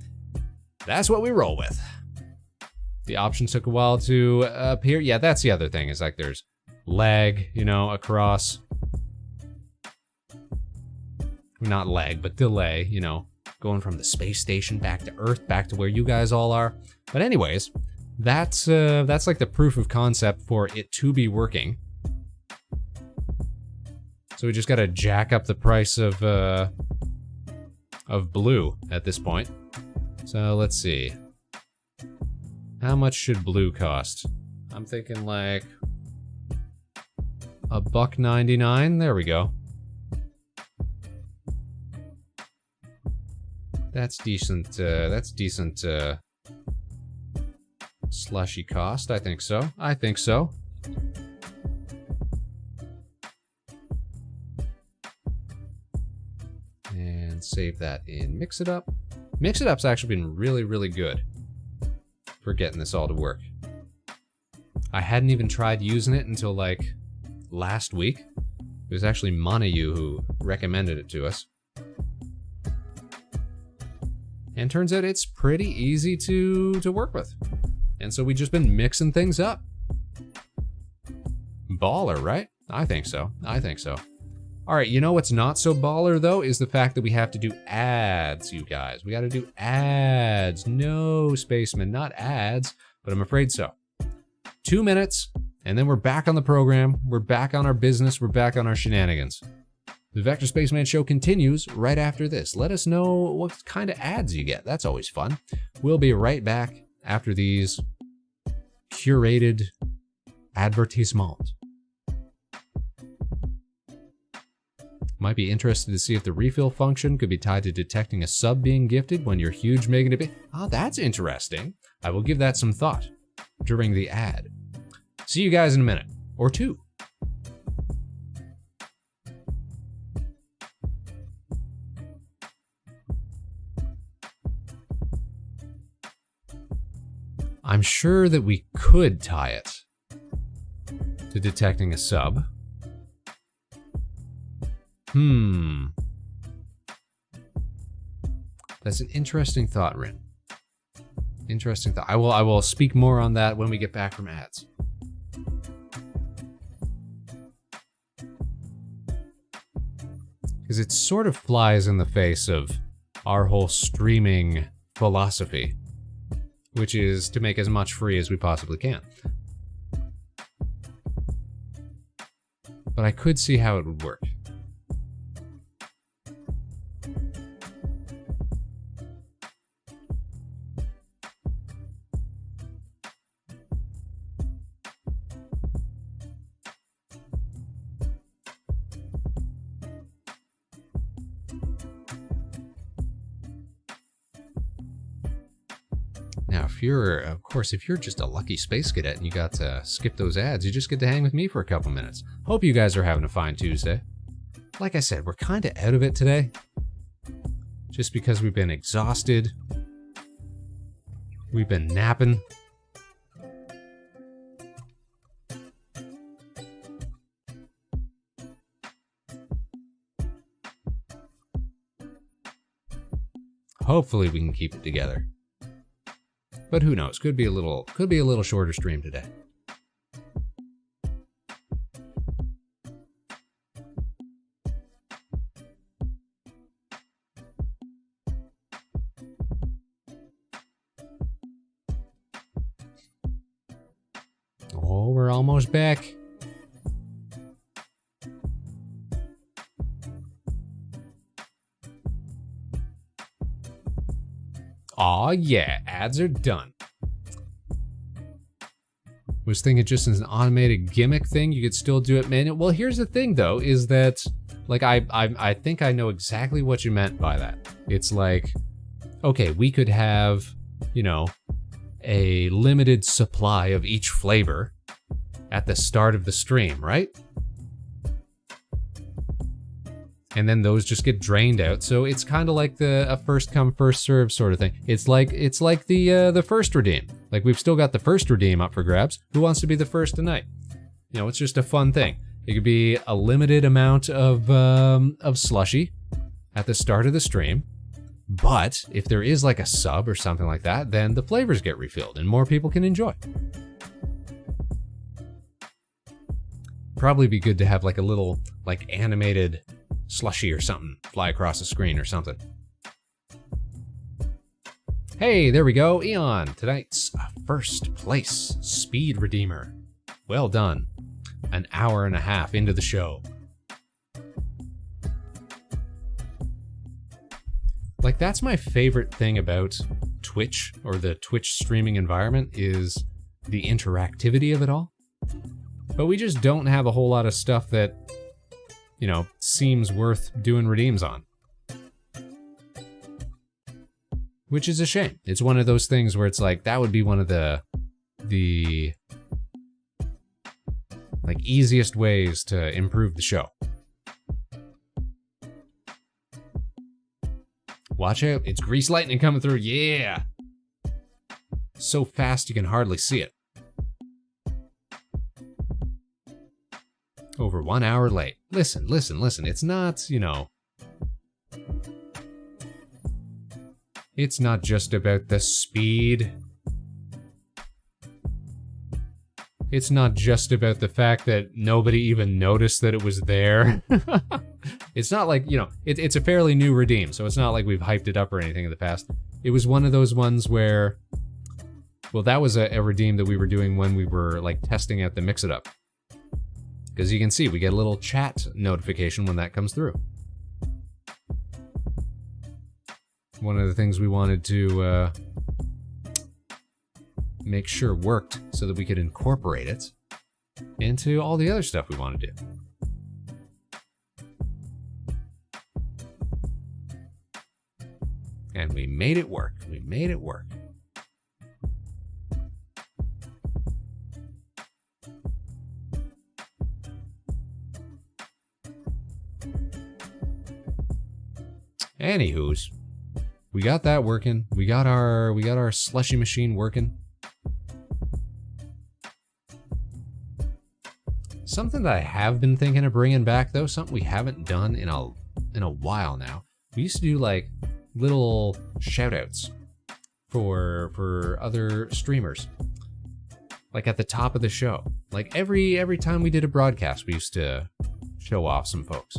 that's what we roll with. The options took a while to appear. Yeah, that's the other thing, is like there's lag, you know, across. Not lag, but delay, you know, going from the space station back to Earth, back to where you guys all are. But anyways, that's like the proof of concept for it to be working. So we just gotta jack up the price of blue at this point. So let's see. How much should blue cost? I'm thinking like $1.99. There we go. That's decent. That's decent. Slushy cost. I think so. I think so. And save that in Mix It Up. Mix It Up's actually been really, really good for getting this all to work. I hadn't even tried using it until like last week. It was actually Monayu who recommended it to us. And turns out it's pretty easy to work with. And so we've just been mixing things up. Baller, right? I think so. I think so. All right, you know what's not so baller, though, is the fact that we have to do ads, you guys. We got to do ads. No, Spaceman, not ads, but I'm afraid so. 2 minutes, and then we're back on the program. We're back on our business. We're back on our shenanigans. The Vector Spaceman show continues right after this. Let us know what kind of ads you get. That's always fun. We'll be right back after these curated advertisements. Might be interested to see if the refill function could be tied to detecting a sub being gifted when you're huge making it big. Oh, that's interesting. I will give that some thought during the ad. See you guys in a minute or two. I'm sure that we could tie it to detecting a sub. That's an interesting thought, Rin. Interesting thought. I will speak more on that when we get back from ads. Because it sort of flies in the face of our whole streaming philosophy, which is to make as much free as we possibly can. But I could see how it would work. Now, if you're just a lucky space cadet and you got to skip those ads, you just get to hang with me for a couple minutes. Hope you guys are having a fine Tuesday. Like I said, we're kind of out of it today. Just because we've been exhausted. We've been napping. Hopefully we can keep it together. But who knows? Could be a little shorter stream today. Oh, we're almost back. Aw, yeah, ads are done. Was thinking just as an automated gimmick thing, you could still do it manual. Well, here's the thing, though, is that, like, I think I know exactly what you meant by that. It's like, okay, we could have, you know, a limited supply of each flavor, at the start of the stream, right? And then those just get drained out. So it's kind of like a first come first serve sort of thing. It's like the first redeem. Like we've still got the first redeem up for grabs. Who wants to be the first tonight? You know, it's just a fun thing. It could be a limited amount of slushie at the start of the stream. But if there is like a sub or something like that, then the flavors get refilled and more people can enjoy. Probably be good to have like a little like animated slushie or something fly across the screen or something. Hey, there we go, Eon, tonight's first place speed redeemer. Well done. An hour and a half into the show. Like, that's my favorite thing about Twitch, or the Twitch streaming environment, is the interactivity of it all. But we just don't have a whole lot of stuff that, you know, seems worth doing redeems on. Which is a shame. It's one of those things where it's like, that would be one of the like easiest ways to improve the show. Watch out, it's grease lightning coming through, yeah! So fast you can hardly see it. Over 1 hour late. Listen, it's not, you know... It's not just about the speed. It's not just about the fact that nobody even noticed that it was there. It's not like, you know, it's a fairly new redeem, so it's not like we've hyped it up or anything in the past. It was one of those ones where, well, that was a redeem that we were doing when we were like testing out the Mix It Up. Because you can see, we get a little chat notification when that comes through. One of the things we wanted to make sure worked so that we could incorporate it into all the other stuff we want to do. And we made it work. We made it work. Anywho's, we got that working. We got our slushy machine working. Something that I have been thinking of bringing back though, something we haven't done in a while now. We used to do like little shout-outs for other streamers, like at the top of the show. Like every time we did a broadcast, we used to show off some folks.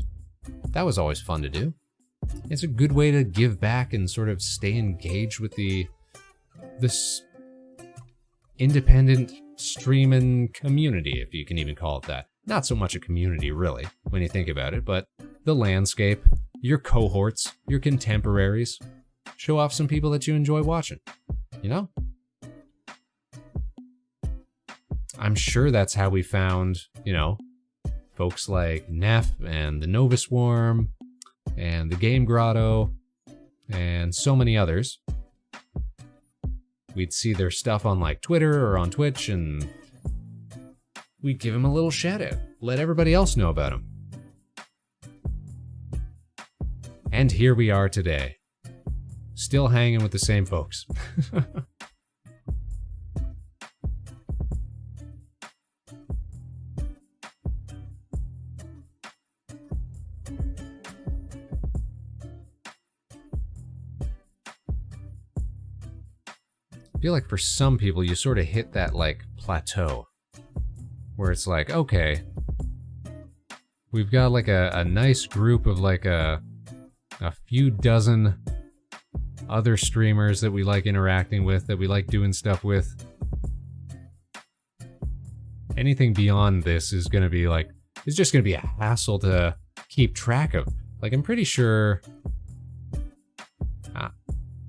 That was always fun to do. It's a good way to give back and sort of stay engaged with this independent streaming community, if you can even call it that. Not so much a community, really, when you think about it, but the landscape, your cohorts, your contemporaries. Show off some people that you enjoy watching, you know? I'm sure that's how we found, you know, folks like Neff and the Nova Swarm and the Game Grotto and so many others. We'd see their stuff on like Twitter or on Twitch and we'd give them a little shout out. Let everybody else know about them. And here we are today. Still hanging with the same folks. I feel like for some people you sort of hit that like plateau where it's like, okay, we've got like a nice group of like a few dozen other streamers that we like interacting with, that we like doing stuff with. Anything beyond this is going to be like, it's just going to be a hassle to keep track of. Like, I'm pretty sure,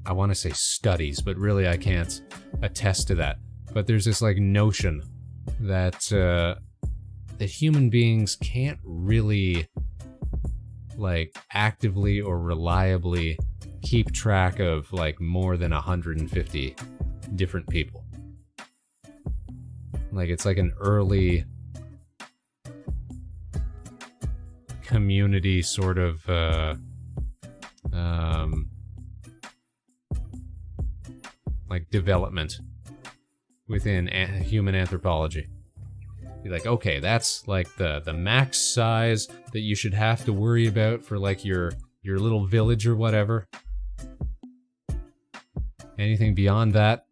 I want to say studies, but really I can't attest to that. But there's this like notion that that human beings can't really like actively or reliably keep track of like more than 150 different people. Like, it's like an early community sort of like development within human anthropology. Be like, okay, that's like the max size that you should have to worry about for like your little village or whatever. Anything beyond that,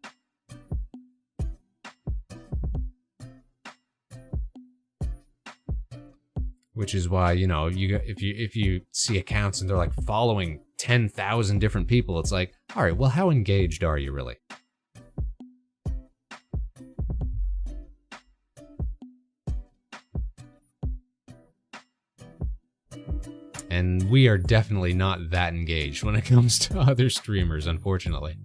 which is why, you know, if you see accounts and they're like following 10,000 different people, it's like, all right, well, how engaged are you really? And we are definitely not that engaged when it comes to other streamers, unfortunately.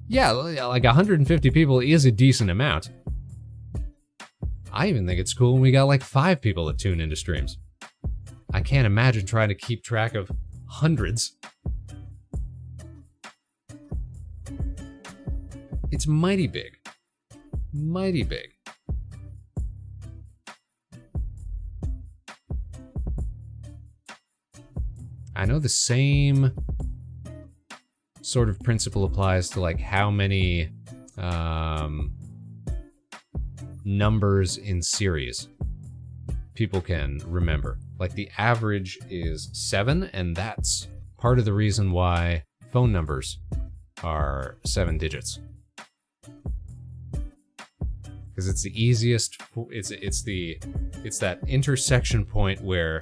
Yeah, like 150 people is a decent amount. I even think it's cool when we got like 5 people that tune into streams. I can't imagine trying to keep track of hundreds. It's mighty big. Mighty big. I know the same sort of principle applies to like how many numbers in series people can remember. Like the average is 7, and that's part of the reason why phone numbers are 7 digits. Because it's the easiest, it's that intersection point where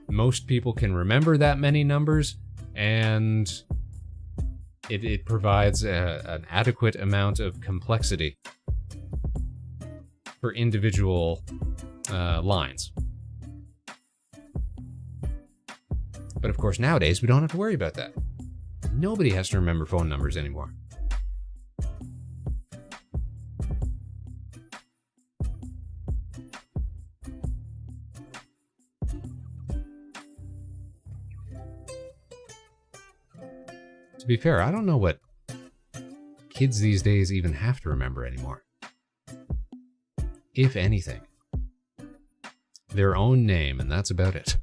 most people can remember that many numbers, and it provides an adequate amount of complexity for individual lines. But of course, nowadays, we don't have to worry about that. Nobody has to remember phone numbers anymore. To be fair, I don't know what kids these days even have to remember anymore. If anything. Their own name, and that's about it.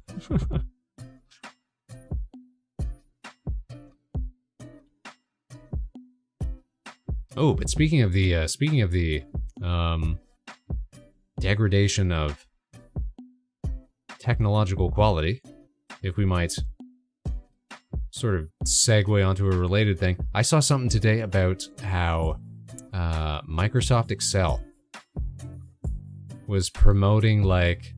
Oh, but speaking of the degradation of technological quality, if we might sort of segue onto a related thing, I saw something today about how Microsoft Excel was promoting like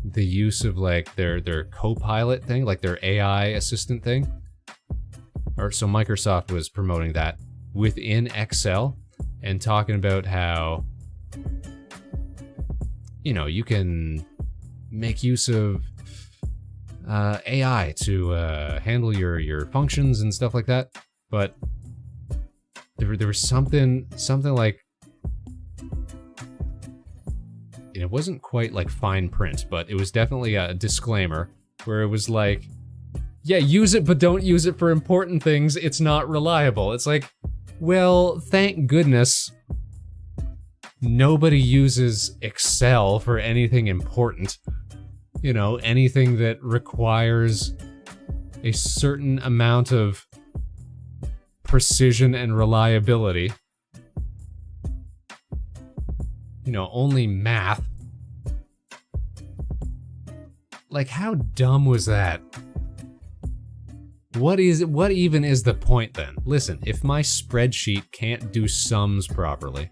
the use of like their Copilot thing, like their AI assistant thing. Or so Microsoft was promoting that within Excel and talking about how, you know, you can make use of AI to handle your functions and stuff like that. But there was something like, it wasn't quite like fine print, but it was definitely a disclaimer where it was like, yeah, use it, but don't use it for important things. It's not reliable. It's like, well, thank goodness nobody uses Excel for anything important. You know, anything that requires a certain amount of precision and reliability. You know, only math. Like, how dumb was that? What even is the point then? Listen, if my spreadsheet can't do sums properly,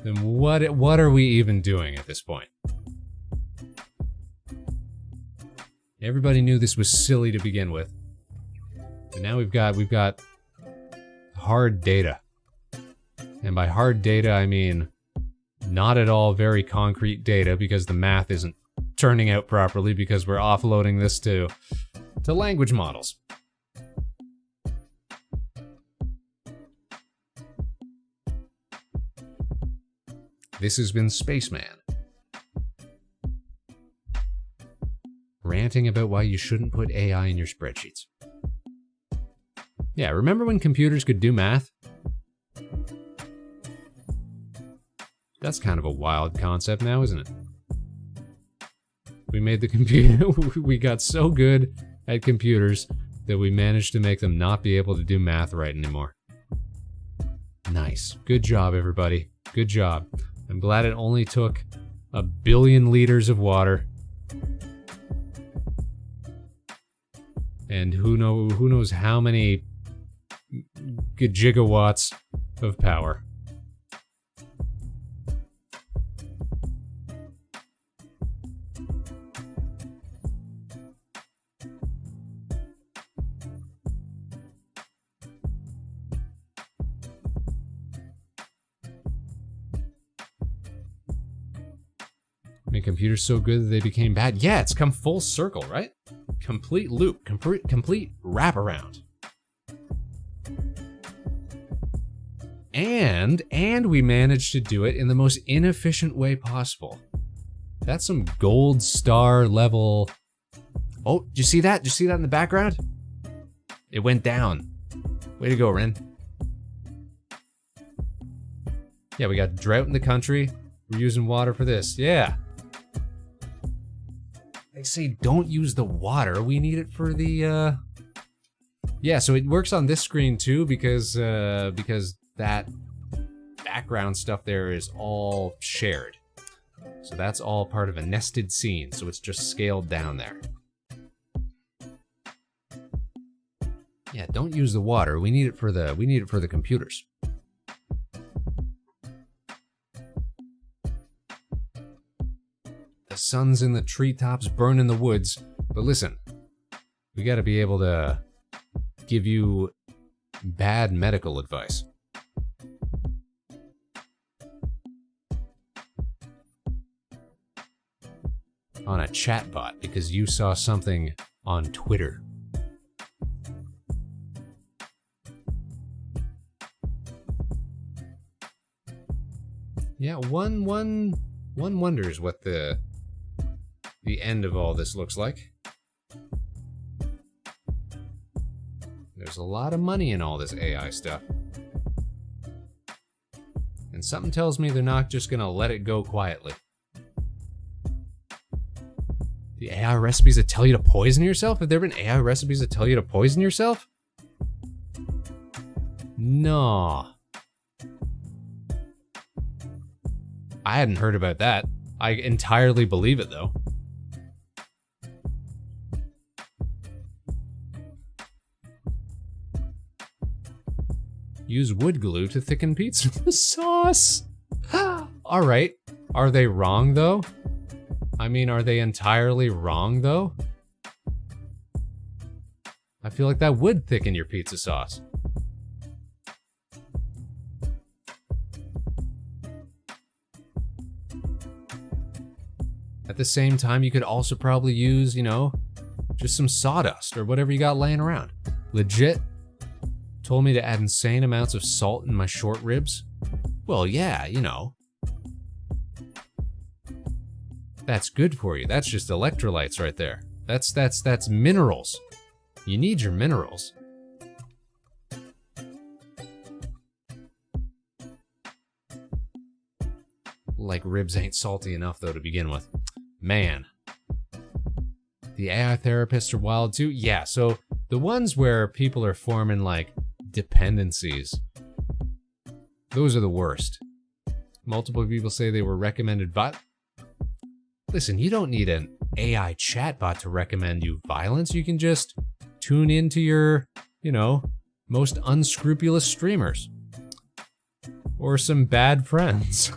then what are we even doing at this point? Everybody knew this was silly to begin with. And now we've got hard data. And by hard data, I mean not at all very concrete data, because the math isn't turning out properly because we're offloading this to language models. This has been Spaceman, ranting about why you shouldn't put AI in your spreadsheets. Yeah, remember when computers could do math? That's kind of a wild concept now, isn't it? We made the computer, we got so good at computers that we managed to make them not be able to do math right anymore. Nice. Good job, everybody. Good job. I'm glad it only took 1 billion liters of water. And who knows how many gigawatts of power. I mean, computers so good that they became bad. Yeah, it's come full circle, right? Complete loop, complete wraparound. And we managed to do it in the most inefficient way possible. That's some gold star level. Oh, did you see that? Did you see that in the background? It went down. Way to go, Ren. Yeah, we got drought in the country. We're using water for this. Yeah. They say don't use the water. We need it for the, Yeah, so it works on this screen too because that background stuff there is all shared. So that's all part of a nested scene, so it's just scaled down there. Yeah, don't use the water. We need it for the computers. The sun's in the treetops, burning the woods. But listen, we gotta be able to give you bad medical advice. On a chatbot because you saw something on Twitter. Yeah, one wonders what the end of all this looks like. There's a lot of money in all this AI stuff. And something tells me they're not just gonna let it go quietly. The AI recipes that tell you to poison yourself? Have there been AI recipes that tell you to poison yourself? No. I hadn't heard about that. I entirely believe it though. Use wood glue to thicken pizza sauce. All right. Are they wrong though? I mean, are they entirely wrong though? I feel like that would thicken your pizza sauce. At the same time, you could also probably use, you know, just some sawdust or whatever you got laying around. Legit told me to add insane amounts of salt in my short ribs. Well, yeah, you know. That's good for you. That's just electrolytes right there. That's minerals. You need your minerals. Like ribs ain't salty enough though to begin with. Man. The AI therapists are wild too. Yeah, so the ones where people are forming like dependencies, those are the worst. Multiple people say they were recommended, but listen, you don't need an AI chatbot to recommend you violence. You can just tune into your, you know, most unscrupulous streamers. Or some bad friends.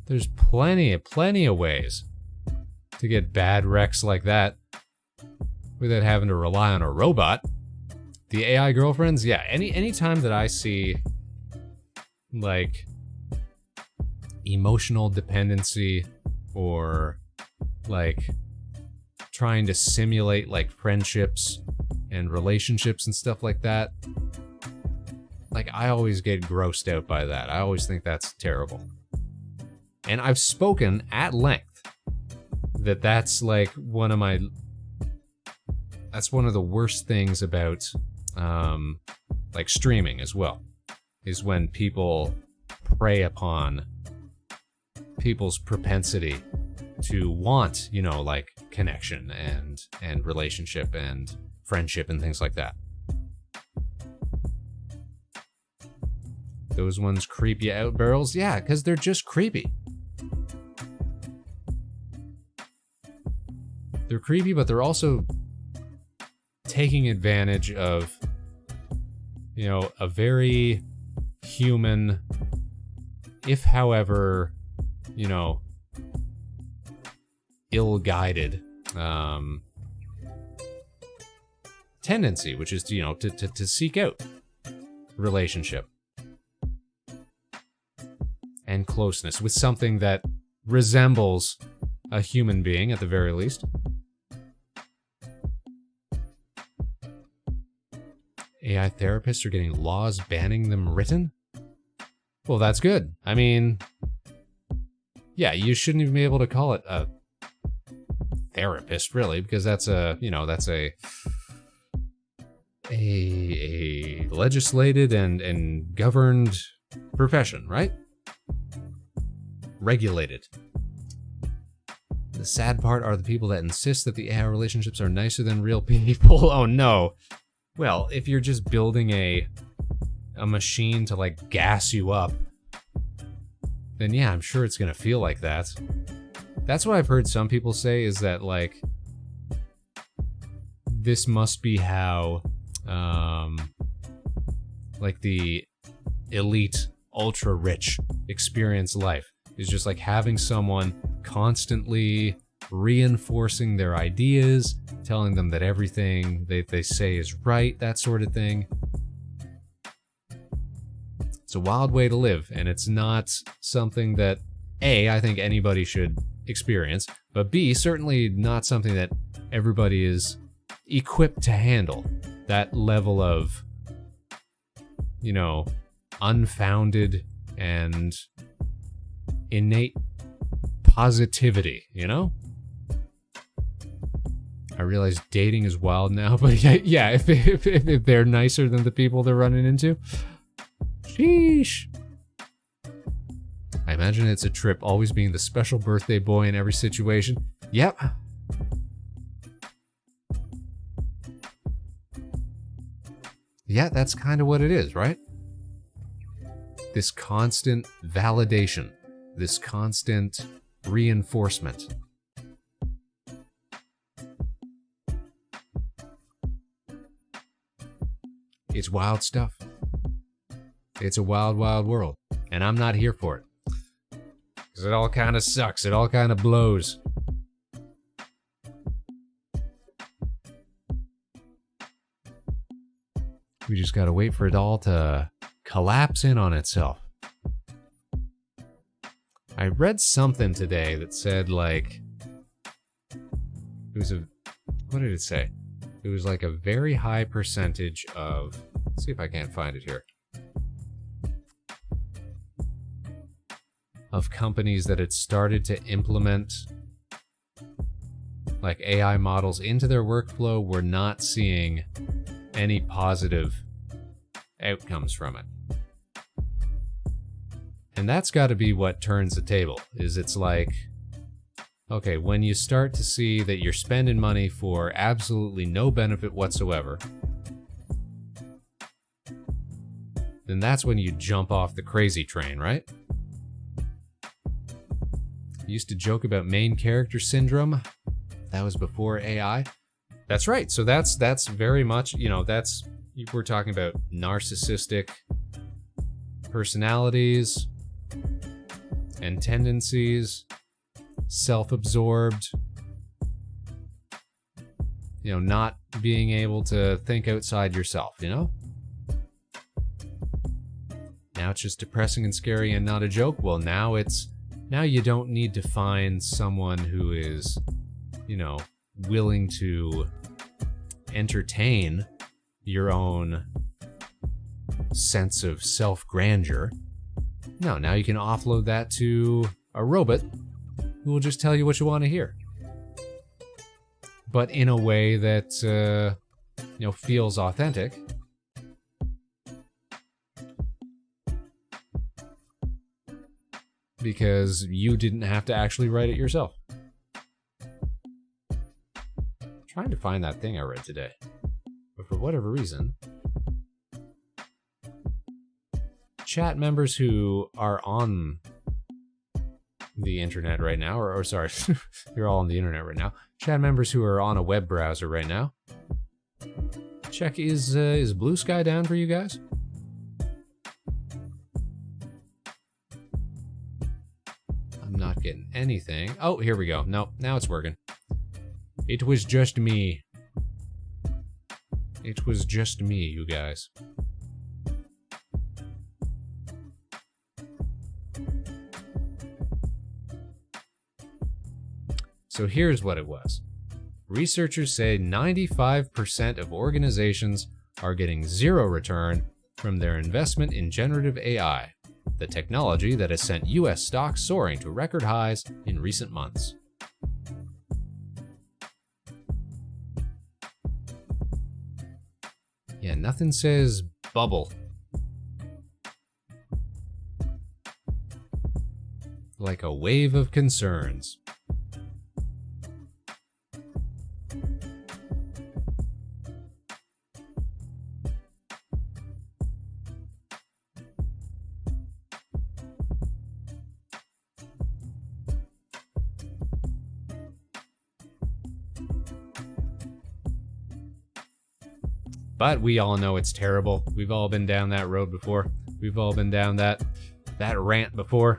There's plenty of ways to get bad wrecks like that without having to rely on a robot. The AI girlfriends, yeah, any time that I see like emotional dependency or like trying to simulate like friendships and relationships and stuff like that, like I always get grossed out by that. I always think that's terrible. And I've spoken at length that's like one of the worst things about like streaming as well, is when people prey upon people's propensity to want, you know, like connection and relationship and friendship and things like that. Those ones creep you out, Barrels? Yeah, because they're just creepy. They're creepy, but they're also taking advantage of, you know, a very human, if however, you know, ill-guided tendency, which is to, you know, to seek out relationship and closeness with something that resembles a human being at the very least. AI therapists are getting laws banning them written? Well, that's good. I mean, yeah, you shouldn't even be able to call it a therapist, really, because that's a, you know, that's a legislated and governed profession, right? Regulated. The sad part are the people that insist that the AI relationships are nicer than real people. Oh no. Well, if you're just building a machine to like gas you up, then yeah, I'm sure it's gonna feel like that. That's what I've heard some people say, is that like this must be how like the elite ultra rich experience life, is just like having someone constantly reinforcing their ideas, telling them that everything they say is right, that sort of thing. It's a wild way to live, and it's not something that A, I think anybody should experience, but B, certainly not something that everybody is equipped to handle. That level of, you know, unfounded and innate positivity, you know? I realize dating is wild now, but yeah, if they're nicer than the people they're running into. Sheesh. I imagine it's a trip always being the special birthday boy in every situation. Yep. Yeah, that's kind of what it is, right? This constant validation, this constant reinforcement. It's wild stuff. It's a wild, wild world, and I'm not here for it. Because it all kind of sucks. It all kind of blows. We just gotta wait for it all to collapse in on itself. I read something today that said, like, it was a, what did it say? It was like a very high percentage of, let's see if I can't find it here, of companies that had started to implement like AI models into their workflow were not seeing any positive outcomes from it. And that's got to be what turns the table, is it's like, okay, when you start to see that you're spending money for absolutely no benefit whatsoever, then that's when you jump off the crazy train, right? I used to joke about main character syndrome. That was before AI. That's right. So that's very much, you know, that's, we're talking about narcissistic personalities and tendencies, self-absorbed, you know, not being able to think outside yourself, you know? Now it's just depressing and scary and not a joke. Well, now you don't need to find someone who is, you know, willing to entertain your own sense of self-grandeur. No, now you can offload that to a robot who will just tell you what you want to hear. but in a way that, feels authentic. Because you didn't have to actually write it yourself. I'm trying to find that thing I read today. But for whatever reason, chat members who are on the internet right now, or sorry, you're all on the internet right now. Chat members who are on a web browser right now. Check, is Blue Sky down for you guys? I'm not getting anything. Oh, here we go. Nope, now it's working. It was just me. It was just me, you guys. So here's what it was. Researchers say 95% of organizations are getting zero return from their investment in generative AI, the technology that has sent US stocks soaring to record highs in recent months. Yeah, nothing says bubble like a wave of concerns. But we all know it's terrible. We've all been down that road before. We've all been down that rant before.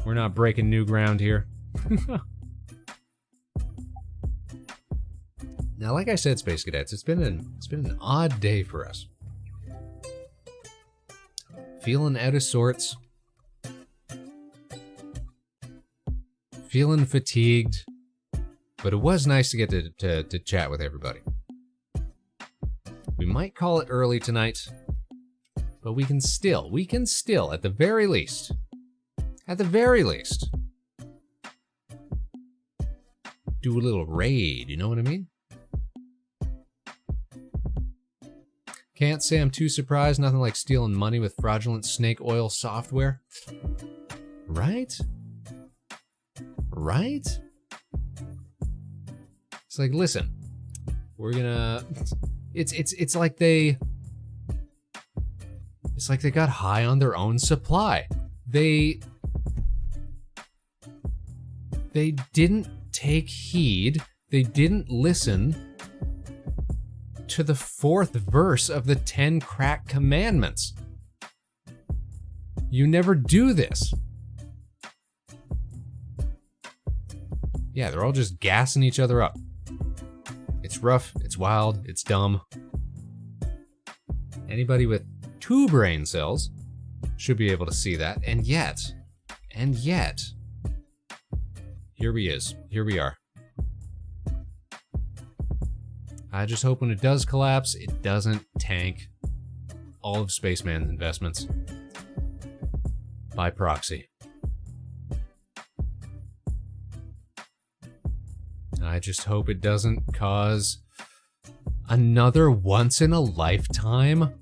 We're not breaking new ground here. Now, like I said, Space Cadets, it's been an odd day for us. Feeling out of sorts. Feeling fatigued. But it was nice to get to chat with everybody. We might call it early tonight, but we can still, at the very least, do a little raid, you know what I mean? Can't say I'm too surprised, nothing like stealing money with fraudulent snake oil software. Right? Right? It's like, listen, we're gonna... It's like they got high on their own supply. They didn't take heed. They didn't listen to the 4th verse of the 10 crack commandments. You never do this. Yeah, they're all just gassing each other up. It's rough, it's wild, it's dumb. Anybody with 2 brain cells should be able to see that, and yet, here we are. I just hope when it does collapse, it doesn't tank all of Spaceman's investments by proxy. I just hope it doesn't cause another once-in-a-lifetime,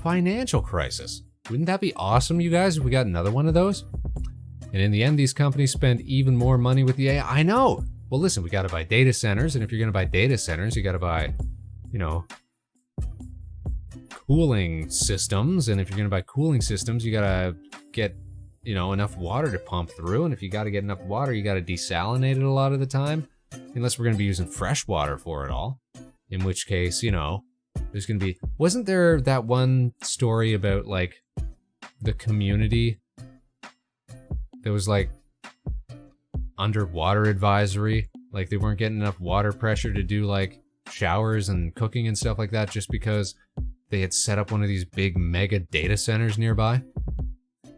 financial crisis. Wouldn't that be awesome, you guys, if we got another one of those? And in the end, these companies spend even more money with the AI. I know! Well, listen, we gotta buy data centers, and if you're gonna buy data centers, you gotta buy, cooling systems, and if you're gonna buy cooling systems, you gotta get enough water to pump through, and if you got to get enough water, you got to desalinate it a lot of the time, unless we're going to be using fresh water for it all, in which case, there's going to be... Wasn't there that one story about, like, the community that was, like, underwater advisory? Like, they weren't getting enough water pressure to do, like, showers and cooking and stuff like that just because they had set up one of these big mega data centers nearby?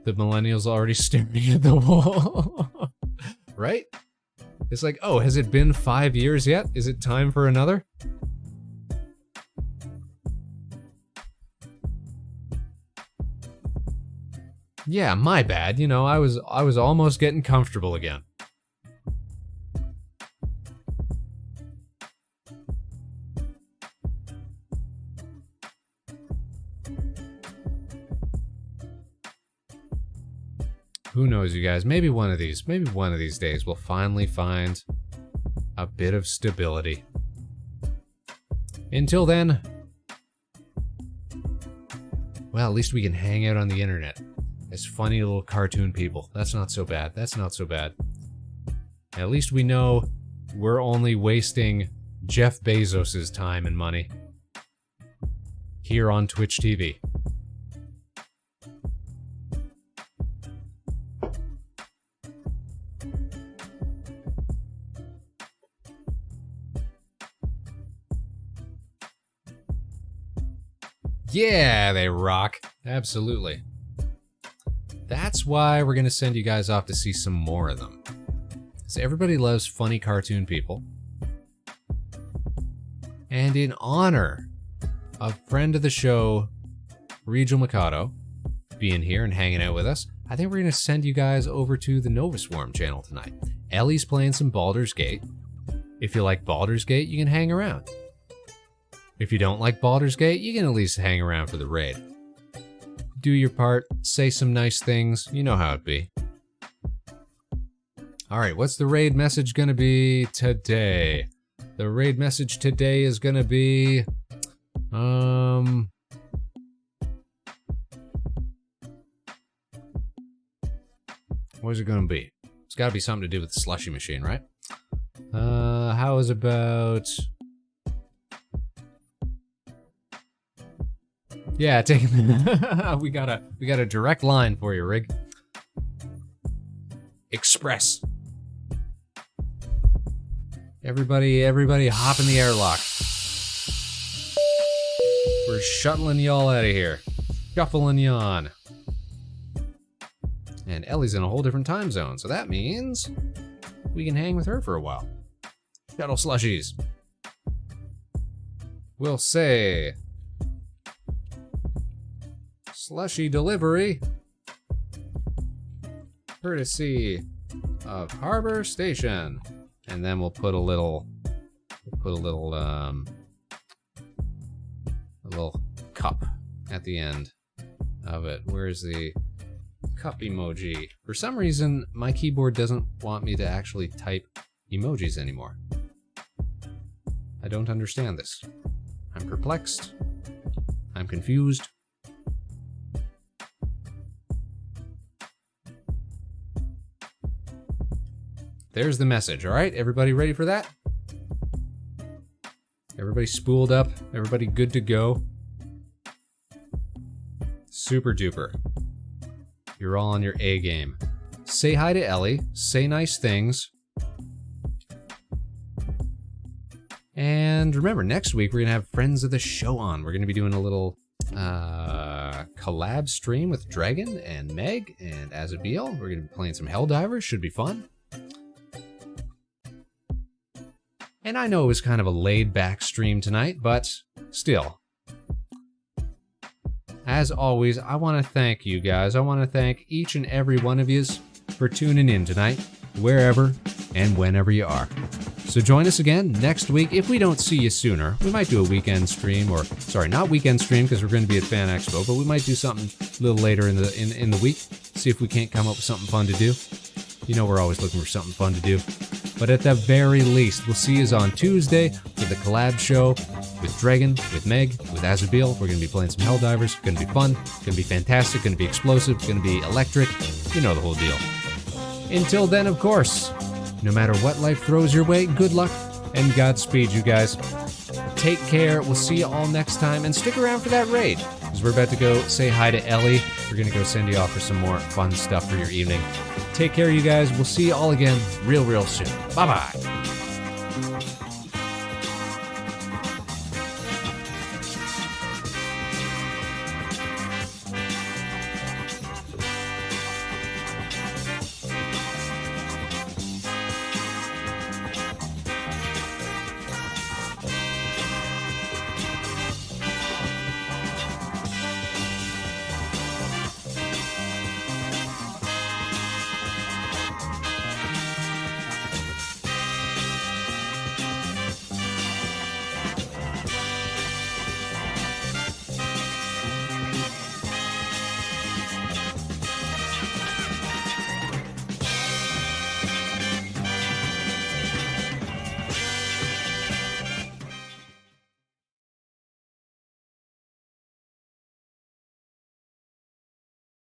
The millennials already staring at the wall. Right? It's like, oh, has it been 5 years yet? Is it time for another? Yeah, my bad. I was almost getting comfortable again. Who knows, you guys? Maybe one of these days we'll finally find a bit of stability. Until then, well, at least we can hang out on the internet as funny little cartoon people. That's not so bad. That's not so bad. At least we know we're only wasting Jeff Bezos' time and money here on Twitch TV. Yeah, they rock. Absolutely. That's why we're going to send you guys off to see some more of them. Because everybody loves funny cartoon people. And in honor of friend of the show, Regil Mikado, being here and hanging out with us, I think we're going to send you guys over to the Nova Swarm channel tonight. Ellie's playing some Baldur's Gate. If you like Baldur's Gate, you can hang around. If you don't like Baldur's Gate, you can at least hang around for the raid. Do your part, say some nice things, you know how it be. Alright, what's the raid message gonna be today? The raid message today is gonna be... what is it gonna be? It's gotta be something to do with the slushie machine, right? How is about... Yeah, take we got a direct line for you, Rig. Express. Everybody hop in the airlock. We're shuttling y'all out of here. Shuffling yawn. And Ellie's in a whole different time zone, so that means we can hang with her for a while. Shuttle slushies. We'll say... Slushie delivery, courtesy of Harbor Station, and then we'll put a little cup at the end of it. Where's the cup emoji? For some reason, my keyboard doesn't want me to actually type emojis anymore. I don't understand this. I'm perplexed. I'm confused. There's the message, all right? Everybody ready for that? Everybody spooled up? Everybody good to go? Super duper. You're all on your A game. Say hi to Ellie. Say nice things. And remember, next week we're gonna have friends of the show on. We're gonna be doing a little collab stream with Dragon and Meg and Azabiel. We're gonna be playing some Helldivers. Should be fun. And I know it was kind of a laid-back stream tonight, but still. As always, I want to thank you guys. I want to thank each and every one of yous for tuning in tonight, wherever and whenever you are. So join us again next week. If we don't see you sooner, we might do a weekend stream, or sorry, not weekend stream because we're going to be at Fan Expo, but we might do something a little later in the week. See if we can't come up with something fun to do. You know we're always looking for something fun to do. But at the very least, we'll see you on Tuesday for the collab show with Dragon, with Meg, with Azabiel. We're going to be playing some Helldivers. It's going to be fun. It's going to be fantastic. Going to be explosive. Going to be electric. You know the whole deal. Until then, of course, no matter what life throws your way, good luck and Godspeed, you guys. Take care. We'll see you all next time. And stick around for that raid, because we're about to go say hi to Ellie. We're going to go send you off for some more fun stuff for your evening. Take care, you guys. We'll see you all again real soon. Bye-bye.